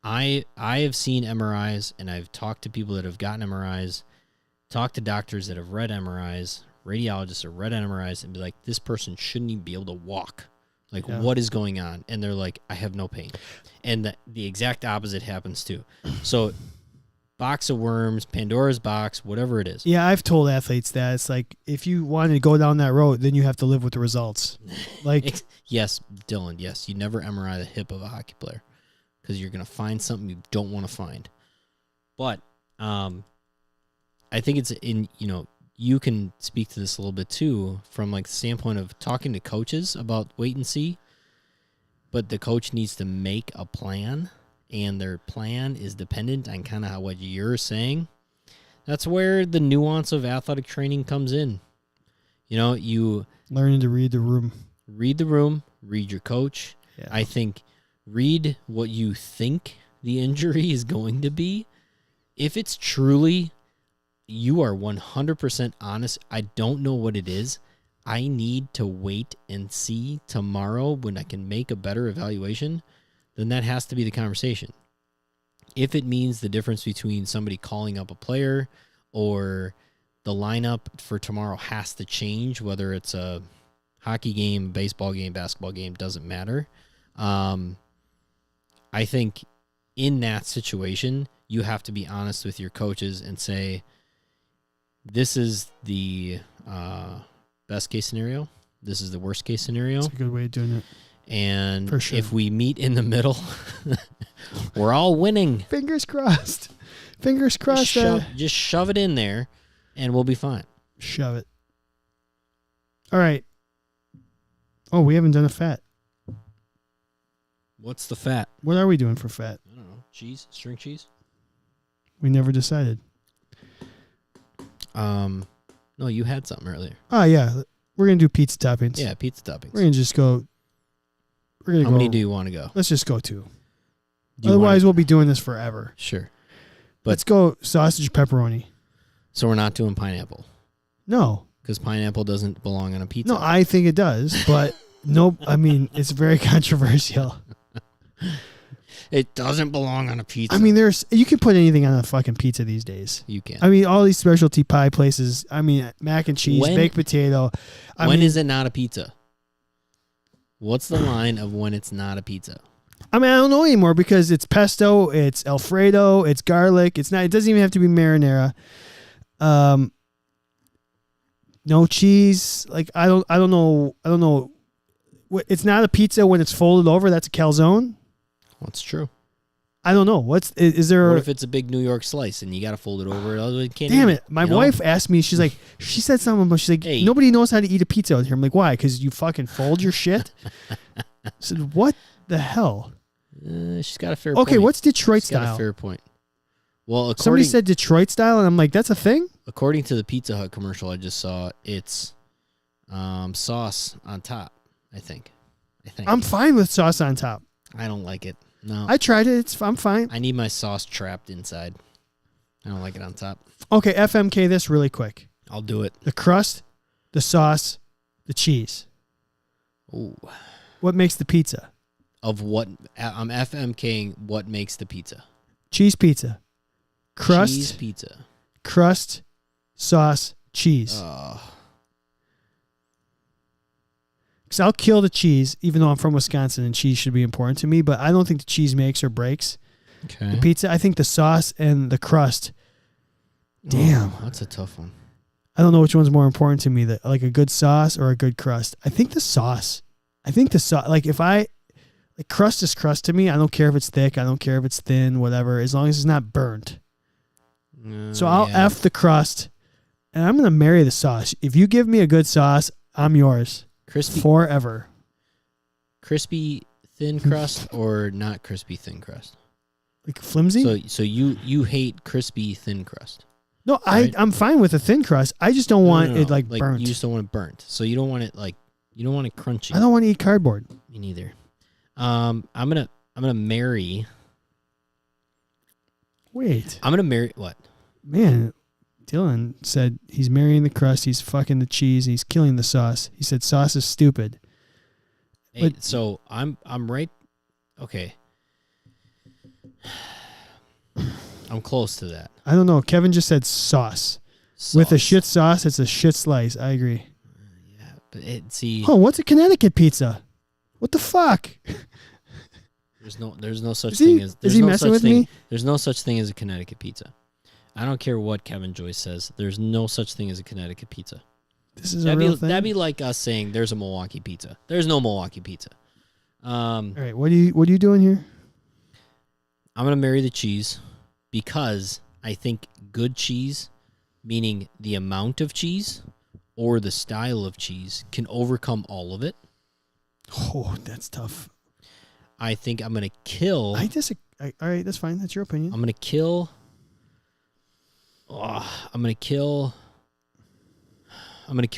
I have seen MRIs, and I've talked to people that have gotten MRIs, talked to doctors that have read MRIs, radiologists have read MRIs, and be like, this person shouldn't even be able to walk. Like, what is going on? And they're like, I have no pain. And the exact opposite happens too. So, box of worms, Pandora's box, whatever it is. Yeah, I've told athletes that. It's like, if you want to go down that road, then you have to live with the results. Like, yes, Dylan, yes. You never MRI the hip of a hockey player because you're going to find something you don't want to find. But I think it's you can speak to this a little bit too from like the standpoint of talking to coaches about wait and see, but the coach needs to make a plan, and their plan is dependent on kind of how what you're saying. That's where the nuance of athletic training comes in. You learning to read the room, read your coach. Yeah. I think read what you think the injury is going to be. If it's truly you are 100% honest, I don't know what it is. I need to wait and see tomorrow when I can make a better evaluation, then that has to be the conversation. If it means the difference between somebody calling up a player or the lineup for tomorrow has to change, whether it's a hockey game, baseball game, basketball game, doesn't matter. I think in that situation, you have to be honest with your coaches and say, this is the best case scenario. This is the worst case scenario. That's a good way of doing it. And for sure. If we meet in the middle, we're all winning. Fingers crossed. Fingers crossed. Just shove it in there, and we'll be fine. Shove it. All right. Oh, we haven't done a fat. What's the fat? What are we doing for fat? I don't know. Cheese? String cheese? We never decided. No, you had something earlier. Oh, yeah. We're going to do pizza toppings. Yeah, pizza toppings. We're going to just go. How many do you want to go? Let's just go 2. Otherwise, we'll be doing this forever. Sure. Let's go sausage pepperoni. So we're not doing pineapple? No. Because pineapple doesn't belong on a pizza. No, I think it does, but nope. I mean, it's very controversial. It doesn't belong on a pizza. I mean, you can put anything on a fucking pizza these days. You can. I mean, all these specialty pie places. I mean, mac and cheese, baked potato. When is it not a pizza? What's the line of when it's not a pizza? I mean, I don't know anymore because it's pesto, it's Alfredo, it's garlic. It's not. It doesn't even have to be marinara. No cheese. Like I don't know. It's not a pizza when it's folded over. That's a calzone. That's true. I don't know. Is there? What if it's a big New York slice and you got to fold it over? Damn it! My wife asked me. She said something, but she's like, nobody knows how to eat a pizza out here. I'm like, why? Because you fucking fold your shit. I said, what the hell? She's got a fair point. Okay, what's Detroit She's got style? a fair point. Well, Somebody said Detroit style, and I'm like, that's a thing? according to the Pizza Hut commercial I just saw, it's sauce on top, I think. I'm fine with sauce on top. I don't like it. No. I tried it. I'm fine. I need my sauce trapped inside. I don't like it on top. Okay, FMK this really quick. I'll do it. The crust, the sauce, the cheese. Ooh. What makes the pizza? Of what? I'm FMKing what makes the pizza. Cheese pizza. Crust, Cheese pizza. crust, sauce, cheese. Because I'll kill the cheese, even though I'm from Wisconsin and cheese should be important to me, but I don't think the cheese makes or breaks Okay. the pizza. I think the sauce and the crust. Damn. Oh, that's a tough one. I don't know which one's more important to me, like a good sauce or a good crust. I think the sauce. Like crust is crust to me. I don't care if it's thick. I don't care if it's thin, whatever, as long as it's not burnt. So I'll F the crust, and I'm going to marry the sauce. If you give me a good sauce, I'm yours. Crispy Forever. crispy thin crust or not crispy thin crust? Like flimsy? So you hate crispy thin crust. No, right? I'm fine with a thin crust. I just don't want it like burnt. You just don't want it burnt. So you don't want it you don't want it crunchy. I don't want to eat cardboard. Me neither. I'm gonna marry. Wait. I'm gonna marry what? Man, Dylan said he's marrying the crust, he's fucking the cheese, he's killing the sauce. He said sauce is stupid. Hey, so I'm right. Okay. I'm close to that. I don't know. Kevin just said sauce. With a shit sauce, it's a shit slice. I agree. Yeah, but see. Oh, what's a Connecticut pizza? What the fuck? There's no such Is thing he- as is he messing with me? There's no such thing as a Connecticut pizza. I don't care what Kevin Joyce says. There's no such thing as a Connecticut pizza. This is a real thing. That'd be like us saying there's a Milwaukee pizza. There's no Milwaukee pizza. All right, what are you doing here? I'm gonna marry the cheese because I think good cheese, meaning the amount of cheese or the style of cheese, can overcome all of it. Oh, that's tough. I think I'm gonna kill. All right, that's fine. That's your opinion. I'm gonna kill. I'm gonna kill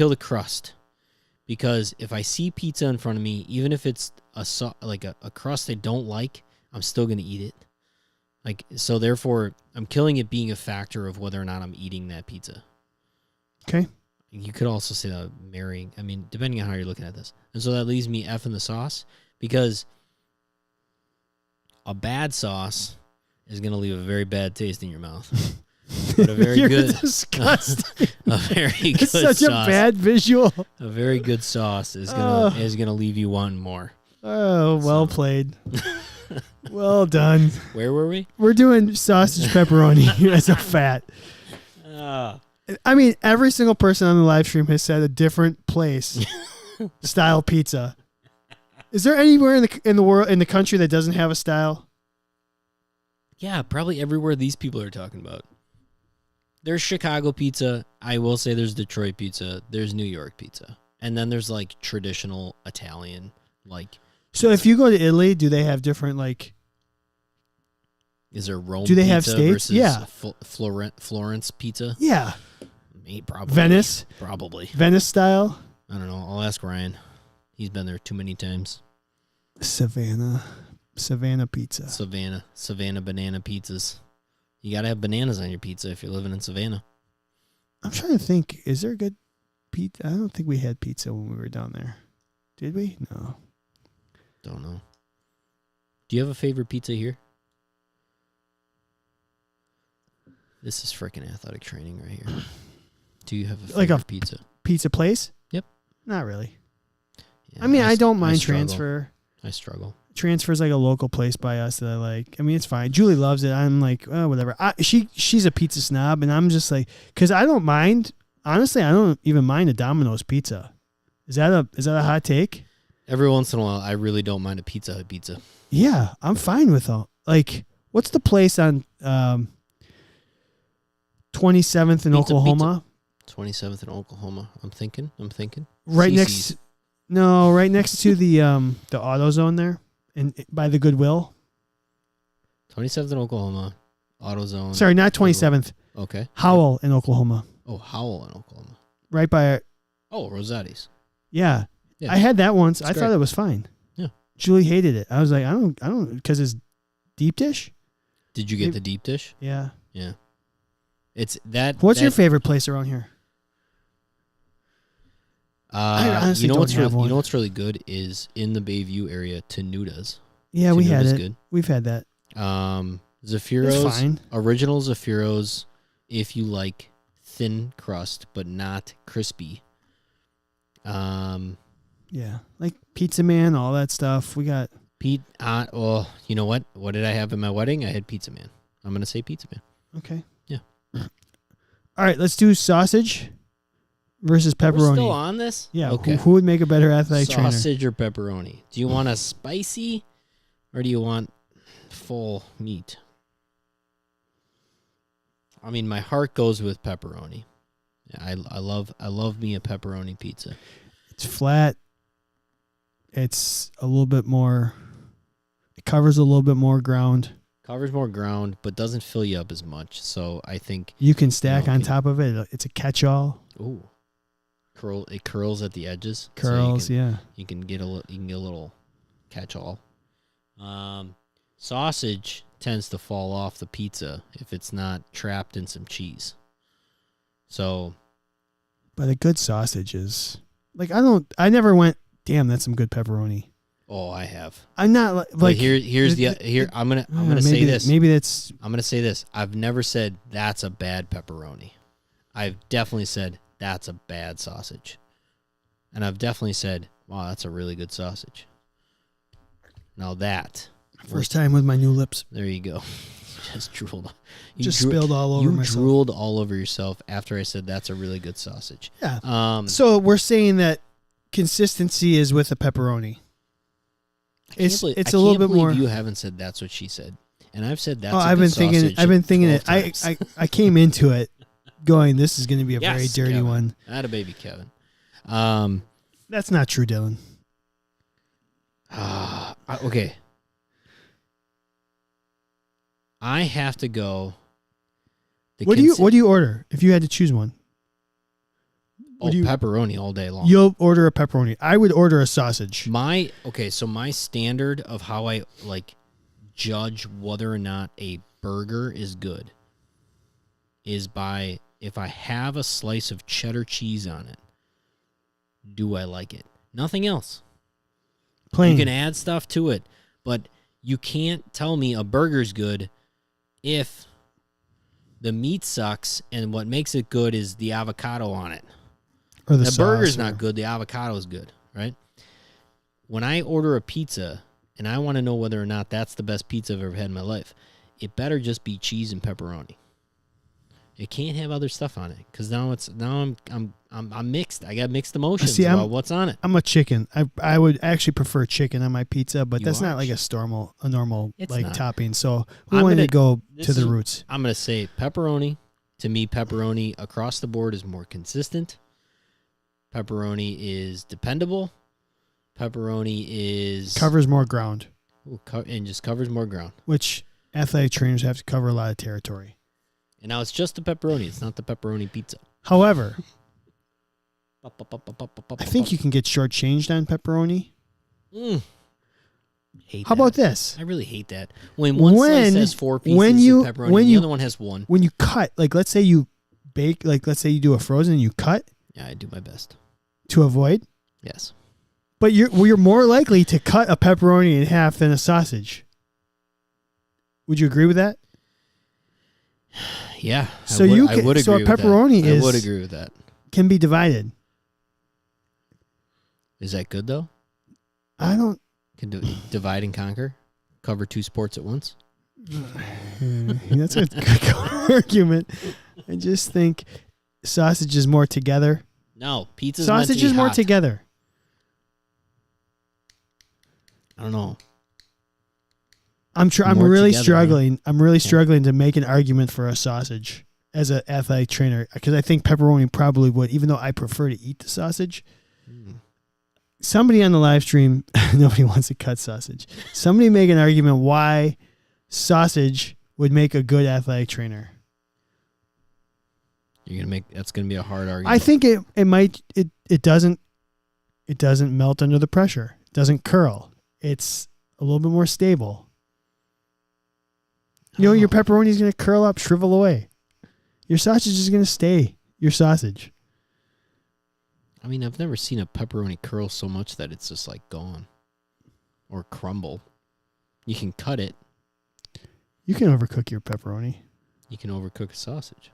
the crust because if I see pizza in front of me, even if it's a crust I don't like, I'm still gonna eat it. So therefore, I'm killing it being a factor of whether or not I'm eating that pizza. Okay. You could also say that marrying. I mean, depending on how you're looking at this, and so that leaves me F in the sauce because a bad sauce is gonna leave a very bad taste in your mouth. But a very You're good, disgusting. a very good It's such sauce. a bad visual. A very good sauce is gonna leave you wanting more. Oh, well played. Well done. Where were we? We're doing sausage pepperoni as a fat. I mean, every single person on the live stream has said a different place style pizza. Is there anywhere in the world, in the country, that doesn't have a style? Yeah, probably everywhere these people are talking about. There's Chicago pizza. I will say there's Detroit pizza. There's New York pizza. And then there's like traditional Italian, like. So if you go to Italy, do they have different like? Is there Rome? Do they have pizza states? versus Yeah. Florence pizza. Yeah. Probably. Venice. Probably. Venice style. I don't know. I'll ask Ryan. He's been there too many times. Savannah pizza. Savannah banana pizzas. You gotta have bananas on your pizza if you're living in Savannah. I'm trying to think. Is there a good pizza? I don't think we had pizza when we were down there. Did we? No. Don't know. Do you have a favorite pizza here? This is freaking athletic training right here. Do you have a favorite pizza? Pizza place? Yep. Not really. Yeah, I mean, I don't mind struggle. transfer. I struggle. Transfer's like a local place by us that I like. I mean, it's fine. Julie loves it. I'm like, oh, whatever. She's a pizza snob, and I'm just like, because I don't mind. Honestly, I don't even mind a Domino's pizza. Is that a hot take? Every once in a while, I really don't mind a Pizza Hut pizza. Yeah, I'm fine with all. Like, what's the place on 27th in Oklahoma? 27th in Oklahoma. I'm thinking. Right CC's. No, right next to the AutoZone there, and by the Goodwill. 27th in Oklahoma, AutoZone. Sorry, not 27th. Okay. Howell in Oklahoma. Oh, Howell in Oklahoma. Right by. Oh, Rossetti's. Yeah. Yeah. I had that once. I great. thought it was fine. Yeah. Julie hated it. I was like, I don't, because it's deep dish. Did you get the deep dish? Yeah. Yeah. It's that. What's your favorite place around here? I honestly you know don't have one. You know what's really good is in the Bayview area, Tenuda's. Yeah, we had Tenuda's it. Good. We've had that. Zaffiro's. It's fine. Original Zaffiro's, if you like thin crust but not crispy. Yeah, like Pizza Man, all that stuff. We got Pete. Well, you know what? What did I have in my wedding? I had Pizza Man. I'm gonna say Pizza Man. Okay. Yeah. All right, let's do sausage versus pepperoni. We're still on this? Yeah. Okay. Who would make a better athletic trainer? Sausage or pepperoni? Do you want a spicy, or do you want full meat? I mean, my heart goes with pepperoni. Yeah, I love me a pepperoni pizza. It's flat. It's a little bit more. It covers a little bit more ground. Covers more ground, but doesn't fill you up as much. So I think you can stack on top of it. It's a catch-all. Ooh, it curls at the edges. Curls, so yeah. You can get a little catch-all. Sausage tends to fall off the pizza if it's not trapped in some cheese. So, but a good sausage is like I never went. Damn, that's some good pepperoni. Oh, I have. I'm not like I'm gonna say this. Maybe that's. I'm gonna say this. I've never said that's a bad pepperoni. I've definitely said that's a bad sausage, and I've definitely said, wow, that's a really good sausage. Now that first time with my new lips. There you go. Just drooled. Spilled all over myself. You drooled all over yourself after I said that's a really good sausage. Yeah. So we're saying that consistency is with a pepperoni. It's a little bit more. You haven't said that's what she said, and I've said that's. I've been thinking it. I came into it going, this is going to be a very dirty Kevin. one. Not a baby, Kevin. That's not true, Dylan. Okay. I have to go. What do you order if you had to choose one? Pepperoni all day long. You'll order a pepperoni. I would order a sausage. So my standard of how I judge whether or not a burger is good is by if I have a slice of cheddar cheese on it, do I like it? Nothing else. Plain. You can add stuff to it, but you can't tell me a burger's good if the meat sucks and what makes it good is the avocado on it. Or the burger's not good, the avocado is good, right? When I order a pizza and I want to know whether or not that's the best pizza I've ever had in my life, it better just be cheese and pepperoni. It can't have other stuff on it because now I'm mixed. I got mixed emotions about what's on it. I'm a chicken. I would actually prefer chicken on my pizza, but that's not like a normal topping. So we wanted to go to the roots. I'm gonna say pepperoni. To me, pepperoni across the board is more consistent. Pepperoni is dependable. Pepperoni covers more ground. And just covers more ground. Which athletic trainers have to cover a lot of territory. And now it's just the pepperoni. It's not the pepperoni pizza. However, I think you can get shortchanged on pepperoni. How about this? I really hate that. When one slice has 4 pieces of pepperoni, the other one has 1. When you cut, let's say you bake, let's say you do a frozen and you cut. Yeah, I do my best. To avoid? Yes. But you're more likely to cut a pepperoni in half than a sausage. Would you agree with that? Yeah. So I would agree a pepperoni I would agree with that. Can be divided. Is that good though? I don't. Can divide and conquer? Cover 2 sports at once? That's a good argument. I just think sausage is more together. No, pizza. Sausage is more together. I don't know. I'm really struggling. Right? I'm really struggling to make an argument for a sausage as an athletic trainer because I think pepperoni probably would, even though I prefer to eat the sausage. somebody on the live stream, nobody wants to cut sausage. Somebody make an argument why sausage would make a good athletic trainer. That's gonna be a hard argument. I think it doesn't melt under the pressure. It doesn't curl. It's a little bit more stable. Your pepperoni is going to curl up, shrivel away. Your sausage is going to stay your sausage. I mean, I've never seen a pepperoni curl so much that it's just like gone or crumble. You can cut it. You can overcook your pepperoni. You can overcook a sausage.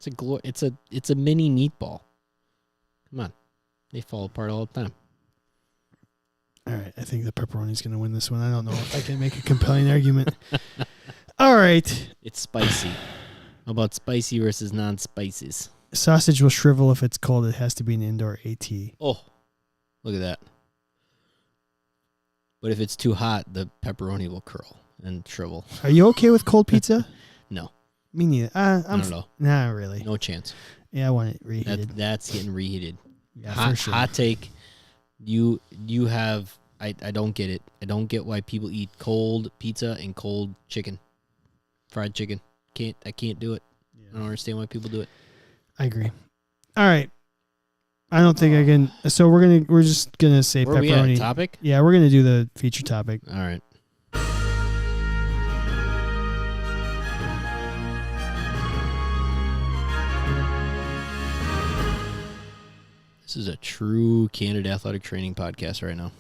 It's a mini meatball. Come on. They fall apart all the time. All right, I think the pepperoni is going to win this one. I don't know if I can make a compelling argument. All right. It's spicy. How about spicy versus non-spices? Sausage will shrivel if it's cold. It has to be an indoor AT. Oh, look at that. But if it's too hot, the pepperoni will curl and shrivel. Are you okay with cold pizza? No. Me neither. I don't know. Not really. No chance. Yeah, I want it reheated. That's getting reheated. Yeah, hot, for sure. Hot take. You have... I don't get it. I don't get why people eat cold pizza and cold chicken. Fried chicken. I can't do it. Yeah. I don't understand why people do it. I agree. All right. I don't think I can. So we're just gonna say Where pepperoni. Are we at, topic? Yeah, we're gonna do the feature topic. All right. This is a true Candid Athletic Training podcast right now.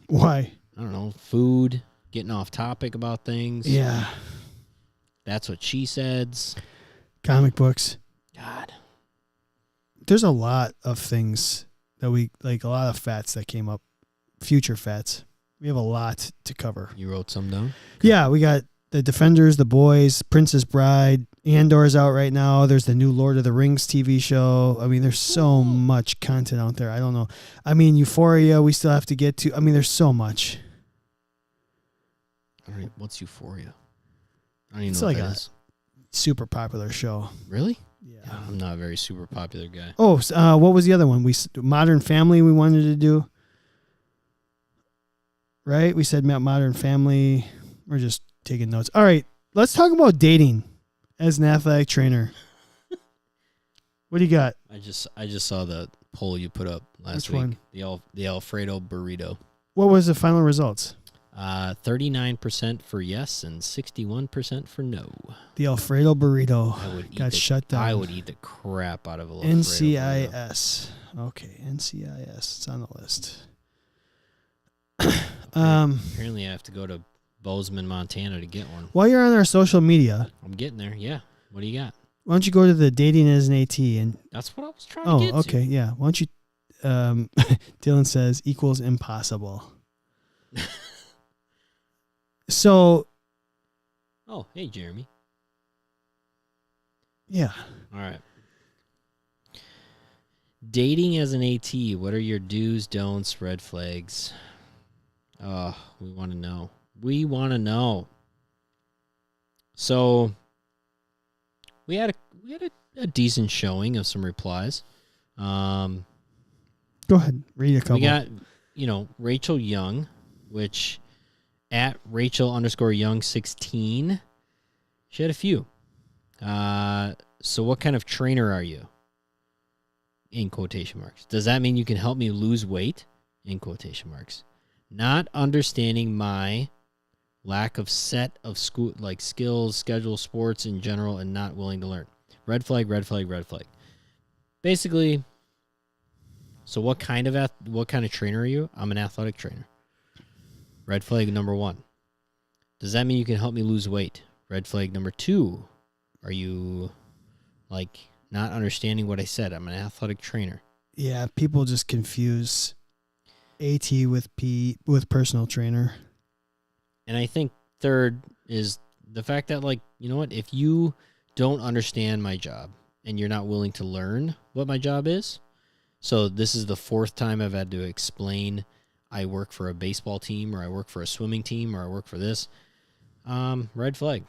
Why? I don't know. Food, getting off topic about things. Yeah. That's what she says. Comic books. God. There's a lot of things that we like, a lot of fats that came up, future fats. We have a lot to cover. You wrote some down? Yeah, we got the Defenders, The Boys, Princess Bride, Andor's out right now. There's the new Lord of the Rings TV show. I mean, there's so much content out there. I don't know. I mean, Euphoria, we still have to get to. I mean, there's so much. All right, what's Euphoria? I don't even It's know like what a that is. super popular show. Really? Yeah. I'm not a very super popular guy. Oh, what was the other one? Modern Family we wanted to do. Right? We said Modern Family. We're just taking notes. All right, let's talk about dating as an athletic trainer. What do you got? I just saw the poll you put up last Which week. one? The Alfredo burrito. What was the final results? 39% for yes and 61% for no. The Alfredo burrito got shut down. I would eat the crap out of a Alfredo burrito. NCIS. Okay, NCIS. It's on the list. Apparently, I have to go to Bozeman, Montana to get one. While you're on our social media, I'm getting there. Yeah. What do you got? Why don't you go to the dating as an AT and? That's what I was trying to get to. Oh, okay, yeah. Why don't you? Dylan says equals impossible. So. Oh, hey, Jeremy. Yeah. All right. Dating as an AT. What are your do's, don'ts, red flags? Oh, we want to know. We want to know. So we had a decent showing of some replies. Go ahead, read a couple. We got, Rachel Young, which at Rachel_Young16. She had a few. So what kind of trainer are you? In quotation marks. Does that mean you can help me lose weight? In quotation marks. Not understanding my lack of set of school like skills, schedule, sports in general, and not willing to learn. Red flag, red flag, red flag. Basically, so what kind of trainer are you? I'm an athletic trainer. Red flag number 1. Does that mean you can help me lose weight? Red flag number 2. Are you not understanding what I said? I'm an athletic trainer. Yeah, people just confuse AT with personal trainer. And I think third is the fact that, if you don't understand my job and you're not willing to learn what my job is, so this is the 4th time I've had to explain I work for a baseball team or I work for a swimming team or I work for this, red flag.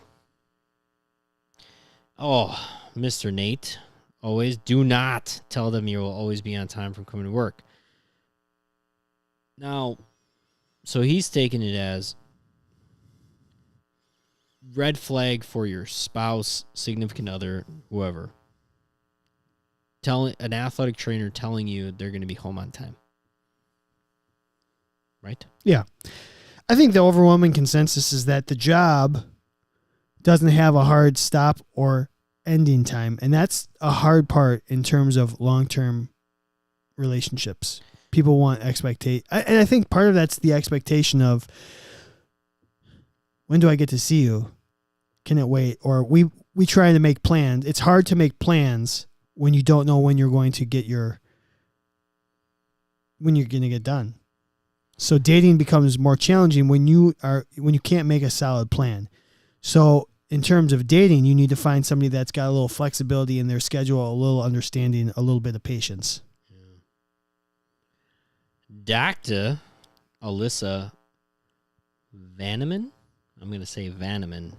Oh, Mr. Nate Always do not tell them you will always be on time from coming to work. Now, so he's taking it as red flag for your spouse, significant other, whoever. An athletic trainer telling you they're going to be home on time. Right? Yeah. I think the overwhelming consensus is that the job doesn't have a hard stop or ending time. And that's a hard part in terms of long-term relationships. People want expectation. And I think part of that's the expectation of, when do I get to see you? Can it wait? Or we try to make plans. It's hard to make plans when you don't know when you're going to get done. So dating becomes more challenging when you can't make a solid plan. So in terms of dating, you need to find somebody that's got a little flexibility in their schedule, a little understanding, a little bit of patience. Dr. Alyssa Vanneman. I'm going to say Vanneman.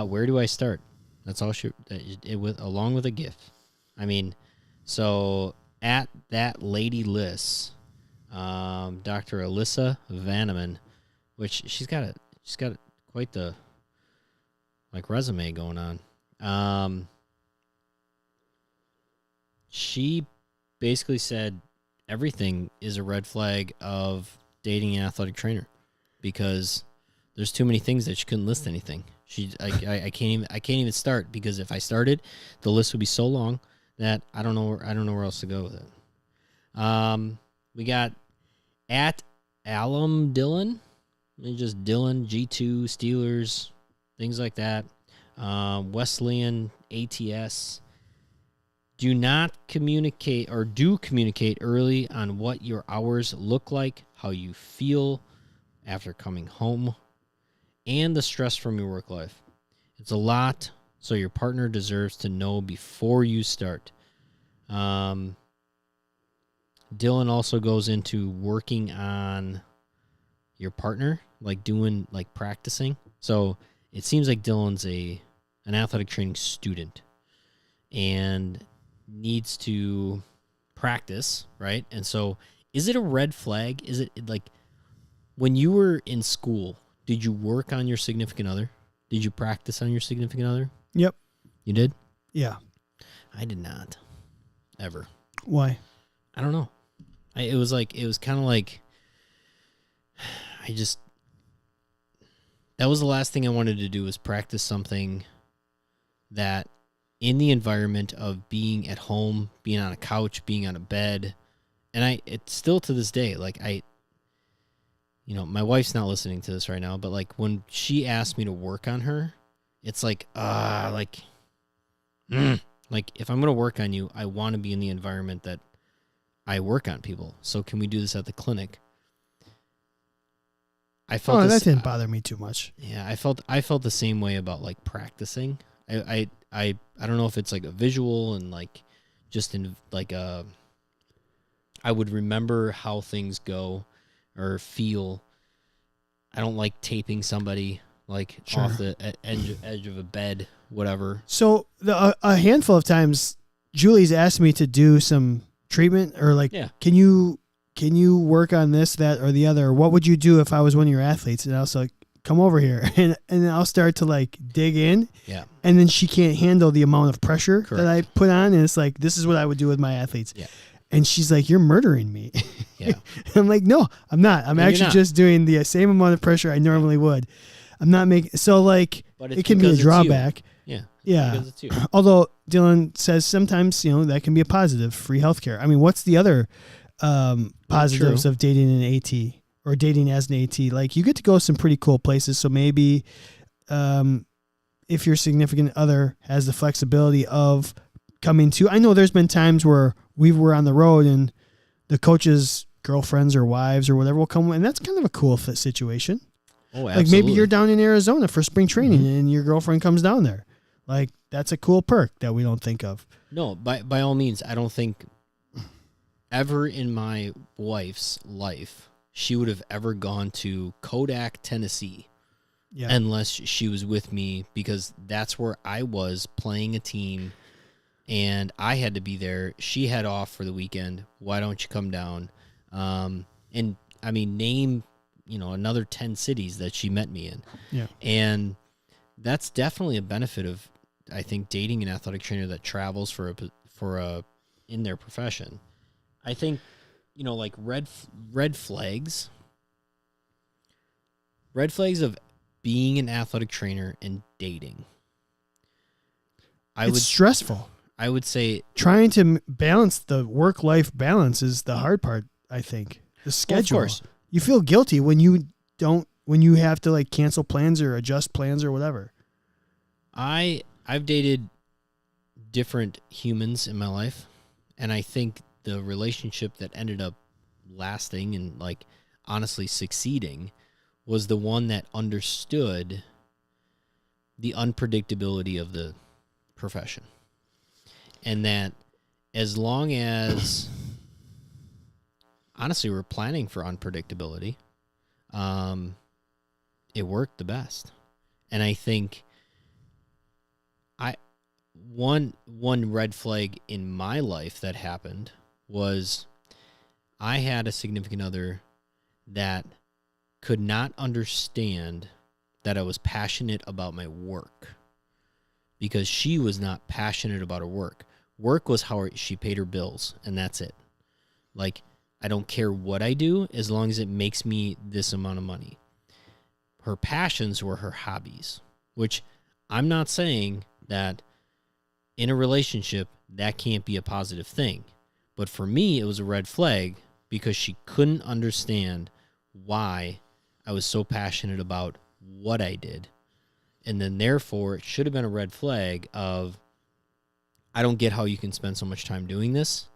Where do I start? That's all along with a GIF. I mean, so at that lady list, Dr. Alyssa Vanneman, which she's got quite the resume going on. She basically said everything is a red flag of dating an athletic trainer because there's too many things that she couldn't list anything. I can't even start, because if I started, the list would be so long that I don't know where else to go with it. We got at Alum Dylan, just Dylan G2 Steelers, things like that. Wesleyan ATS. Do not communicate, or do communicate early on what your hours look like, how you feel after coming home, and the stress from your work life. It's a lot, so your partner deserves to know before you start. Dylan also goes into working on your partner, doing practicing. So it seems like Dylan's an athletic training student and needs to practice, right? And so is it a red flag? Is it when you were in school, did you work on your significant other? Did you practice on your significant other? Yep. You did? Yeah. I did not. Ever. Why? I don't know. It was kind of like, that was the last thing I wanted to do, was practice something that in the environment of being at home, being on a couch, being on a bed. And it's still to this day, my wife's not listening to this right now, but when she asked me to work on her, it's if I'm going to work on you, I want to be in the environment that I work on people. So can we do this at the clinic? I felt that didn't bother me too much. Yeah, I felt the same way about practicing. I don't know if it's a visual and just in I would remember how things go or feel. I don't like taping somebody Sure. off the edge of a bed, whatever. So a handful of times, Julie's asked me to do some treatment or can you work on this, that, or the other? What would you do if I was one of your athletes? And I was like, come over here. And then I'll start to dig in. Yeah. And then she can't handle the amount of pressure Correct. that I put on. And it's this is what I would do with my athletes. Yeah. And she's like, you're murdering me. Yeah. I'm like, no, I'm not. I'm actually just doing the same amount of pressure I normally would. I'm not making, but it can be a drawback. Yeah. Yeah. Because it's you. Although Dylan says sometimes, that can be a positive, free healthcare. I mean, what's the other positives of dating an AT or dating as an AT? You get to go some pretty cool places. So maybe if your significant other has the flexibility of coming to, I know there's been times where we were on the road and the coaches' girlfriends or wives or whatever will come, and that's kind of a cool situation. Oh, absolutely. Maybe you're down in Arizona for spring training and your girlfriend comes down there. That's a cool perk that we don't think of. No, by all means, I don't think ever in my wife's life she would have ever gone to Kodak, Tennessee, unless she was with me, because that's where I was playing a team and I had to be there. She had off for the weekend. Why don't you come down? And I mean, name, another 10 cities that she met me in. Yeah. And that's definitely a benefit of, I think, dating an athletic trainer that travels for in their profession. I think, like red flags of being an athletic trainer and dating. It's stressful. I would say trying to balance the work-life balance is the hard part, I think. The schedule. Well, of course. You feel guilty when you have to like cancel plans or adjust plans or whatever. I've dated different humans in my life, and I think the relationship that ended up lasting and like honestly succeeding was the one that understood the unpredictability of the profession. And that as long as honestly we're planning for unpredictability, it worked the best. And I think one red flag in my life that happened was I had a significant other that could not understand that I was passionate about my work, because she was not passionate about her work. Work was how she paid her bills, and that's it. Like, I don't care what I do as long as it makes me this amount of money. Her passions were her hobbies, which I'm not saying that in a relationship that can't be a positive thing. But for me, it was a red flag because she couldn't understand why I was so passionate about what I did. And then therefore, it should have been a red flag of, I don't get how you can spend so much time doing this.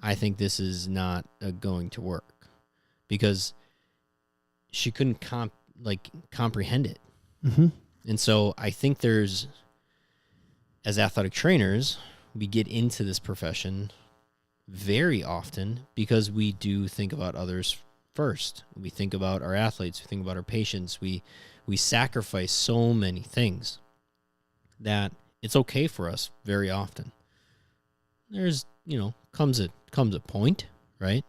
I think this is not going to work, because she couldn't comprehend it. Mm-hmm. And so I think as athletic trainers, we get into this profession very often because we do think about others first. We think about our athletes. We think about our patients. We sacrifice so many things that it's okay for us very often. There's, comes a point, right?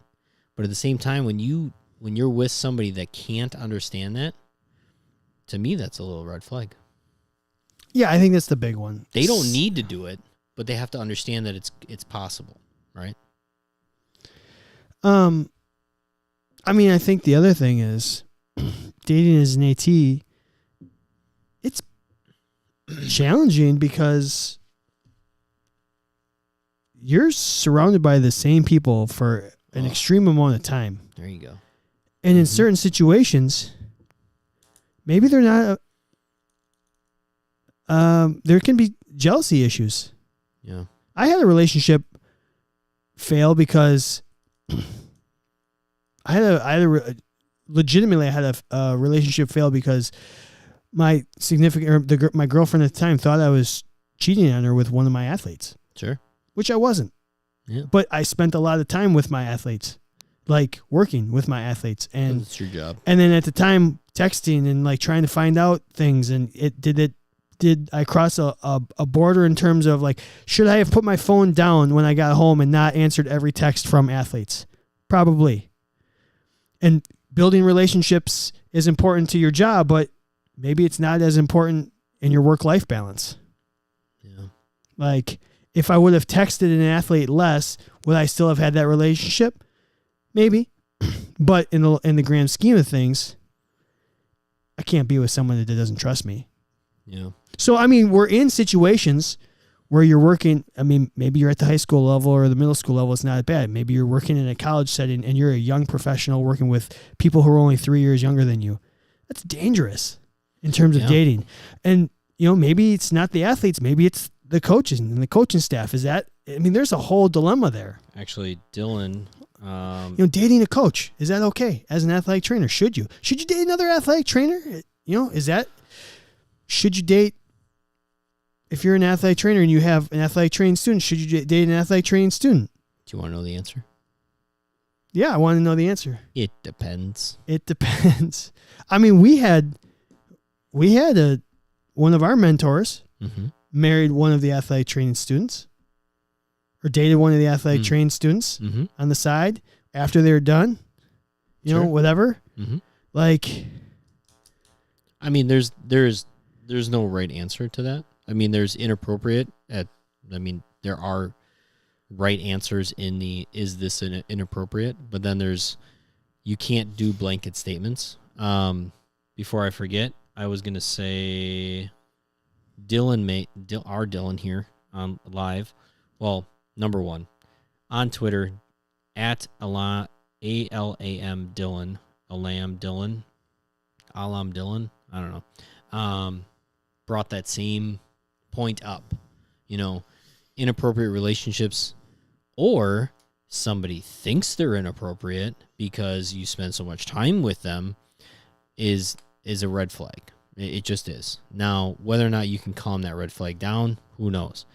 But at the same time, when you're with somebody that can't understand that, to me, that's a little red flag. Yeah, I think that's the big one. They don't need to do it, but they have to understand that it's possible, right? I mean, I think the other thing is dating as an AT, it's challenging because you're surrounded by the same people for an extreme amount of time. There you go. And in certain situations, maybe they're not, there can be jealousy issues. Yeah. I had a relationship fail because I had a relationship fail because my my girlfriend at the time thought I was cheating on her with one of my athletes. Sure. Which I wasn't. Yeah. But I spent a lot of time with my athletes, like working with my athletes, and it's your job. And then at the time, texting and like trying to find out things, and did I cross a border in terms of like, should I have put my phone down when I got home and not answered every text from athletes? Probably. And building relationships is important to your job, but maybe it's not as important in your work-life balance. Yeah. Like, if I would have texted an athlete less, would I still have had that relationship? Maybe. But in the grand scheme of things, I can't be with someone that doesn't trust me. Yeah. So, I mean, we're in situations where you're working. I mean, maybe you're at the high school level or the middle school level. It's not bad. Maybe you're working in a college setting and you're a young professional working with people who are only 3 years younger than you. That's dangerous in terms of dating. And, maybe it's not the athletes. Maybe it's the coaches and the coaching staff. There's a whole dilemma there. Actually, Dylan, dating a coach, is that okay as an athletic trainer? Should you date another athletic trainer? Should you date, if you're an athletic trainer and you have an athletic training student, should you date an athletic training student? Do you want to know the answer? Yeah, I want to know the answer. It depends. It depends. I mean, we had one of our mentors married one of the athletic training students. or dated one of the athletic training students on the side after they're done, you know, whatever. Like, I mean, there's no right answer to that. I mean, there's inappropriate there are right answers in the, is this inappropriate? But then you can't do blanket statements. Before I forget, I was going to say our Dylan here on live. Well, number one, on Twitter, at ALAM Dylan, Alam Dylan, I don't know, brought that same point up, you know, inappropriate relationships, or somebody thinks they're inappropriate because you spend so much time with them is a red flag. It just is. Now, whether or not you can calm that red flag down, who knows?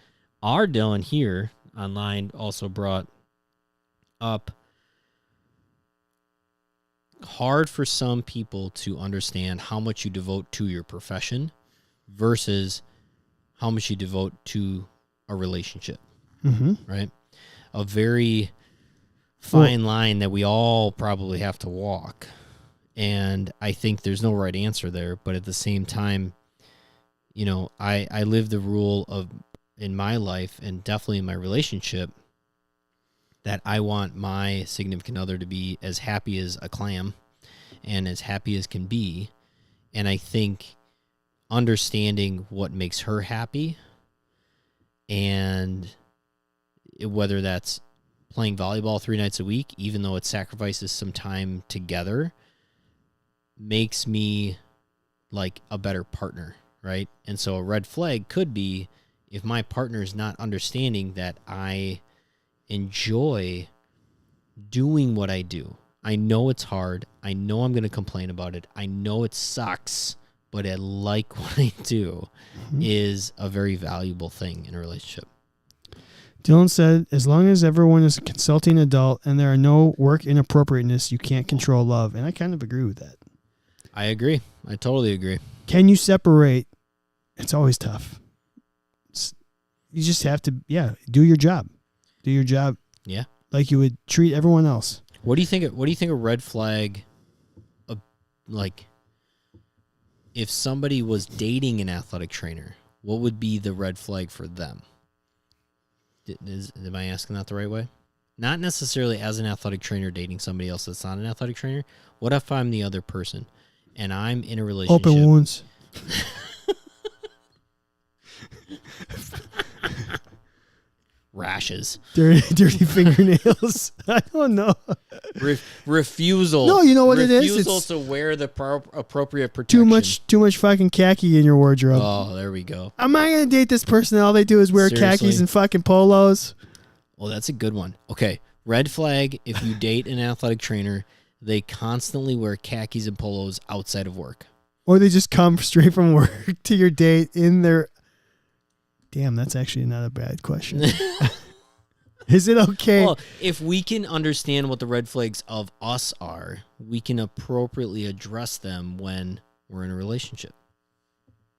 Our Dylan here online also brought up hard for some people to understand how much you devote to your profession versus how much you devote to a relationship, right? A very fine line that we all probably have to walk. And I think there's no right answer there. But at the same time, you know, I live the rule of, in my life and definitely in my relationship, that I want my significant other to be as happy as a clam and as happy as can be. And I think understanding what makes her happy, and whether that's playing volleyball 3 nights a week, even though it sacrifices some time together, makes me like a better partner, right? And so a red flag could be if my partner is not understanding that I enjoy doing what I do. I know it's hard. I know I'm going to complain about it. I know it sucks, but I like what I do is a very valuable thing in a relationship. Dylan said, as long as everyone is a consulting adult and there are no work inappropriateness, you can't control love. And I kind of agree with that. I agree. I totally agree. Can you separate? It's always tough. You just have to, do your job. Do your job. Yeah. Like you would treat everyone else. What do you think? What do you think a red flag, like, if somebody was dating an athletic trainer, what would be the red flag for them? Am I asking that the right way? Not necessarily as an athletic trainer dating somebody else that's not an athletic trainer. What if I'm the other person and I'm in a relationship? Open wounds. Rashes. Dirty fingernails. I don't know. Refusal. No, you know what it is? Refusal to wear the appropriate protection. Too much fucking khaki in your wardrobe. Oh, there we go. Am I going to date this person and all they do is wear khakis and fucking polos? Well, that's a good one. Okay. Red flag, if you date an athletic trainer, they constantly wear khakis and polos outside of work. Or they just come straight from work to your date in their... Damn, that's actually not a bad question. Is it okay? Well, if we can understand what the red flags of us are, we can appropriately address them when we're in a relationship.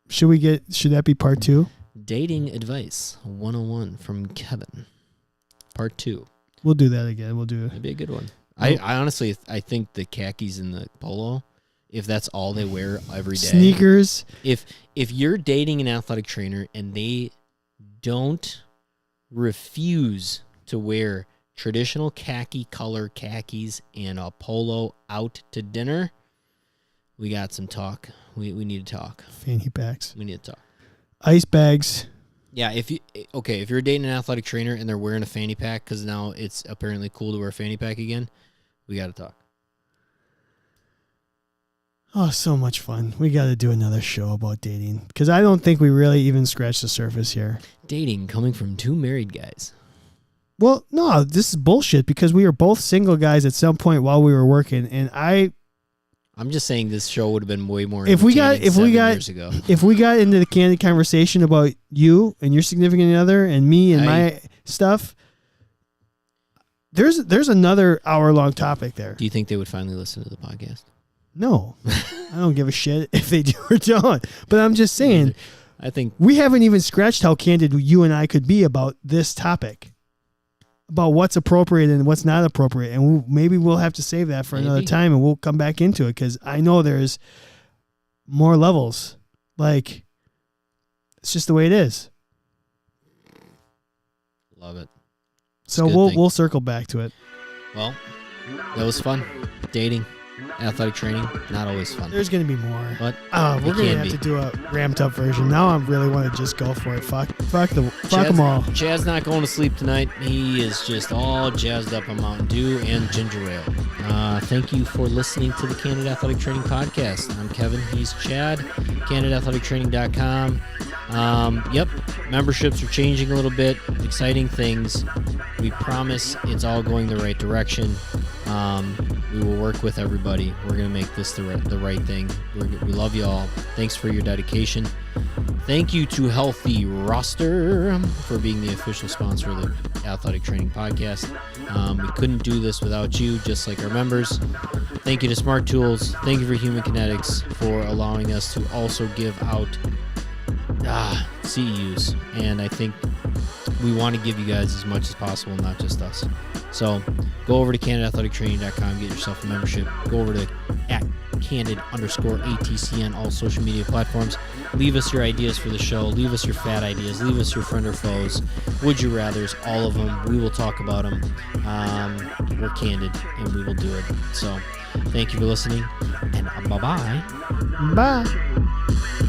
Should that be part 2? Dating advice 101 from Kevin. Part 2. We'll do that again. We'll do it. That'd be a good one. I honestly, I think the khakis and the polo, if that's all they wear every day. Sneakers. If you're dating an athletic trainer and they don't refuse to wear traditional khaki color khakis and a polo out to dinner, we got some talk. We need to talk. Fanny packs. We need to talk. Ice bags. Yeah, if you're dating an athletic trainer and they're wearing a fanny pack because now it's apparently cool to wear a fanny pack again, we got to talk. Oh, so much fun. We got to do another show about dating because I don't think we really even scratched the surface here. Dating coming from 2 married guys. Well, no, this is bullshit because we were both single guys at some point while we were working, and I'm just saying this show would have been way more if we got years ago. If we got into the candid conversation about you and your significant other and me and my stuff, there's another hour-long topic there. Do you think they would finally listen to the podcast? No. I don't give a shit if they do or don't. But I'm just saying, I think we haven't even scratched how candid you and I could be about this topic. about what's appropriate and what's not appropriate. And maybe we'll have to save that for another time, and we'll come back into it, because I know there's more levels. Like, it's just the way it is. Love it. So we'll circle back to it. Well, that was fun. Dating, athletic training, not always fun. There's going to be more. But we're going to have to do a ramped up version. Now I really want to just go for it. Fuck them all. Chad's not going to sleep tonight. He is just all jazzed up on Mountain Dew and ginger ale. Thank you for listening to the Candid Athletic Training Podcast. I'm Kevin. He's Chad. CandidAthleticTraining.com. Yep, memberships are changing a little bit. Exciting things. We promise it's all going the right direction. We will work with everybody. We're going to make this the right thing. We love you all. Thanks for your dedication. Thank you to Healthy Roster for being the official sponsor of the Athletic Training Podcast. We couldn't do this without you, just like our members. Thank you to Smart Tools. Thank you for Human Kinetics for allowing us to also give out CEUs. And I think we want to give you guys as much as possible, not just us. So go over to CandidAthleticTraining.com, get yourself a membership. Go over to @Candid_ATC on all social media platforms. Leave us your ideas for the show. Leave us your fat ideas. Leave us your friend or foes. Would you rathers, all of them. We will talk about them. We're candid, and we will do it. So thank you for listening, and bye-bye. Bye.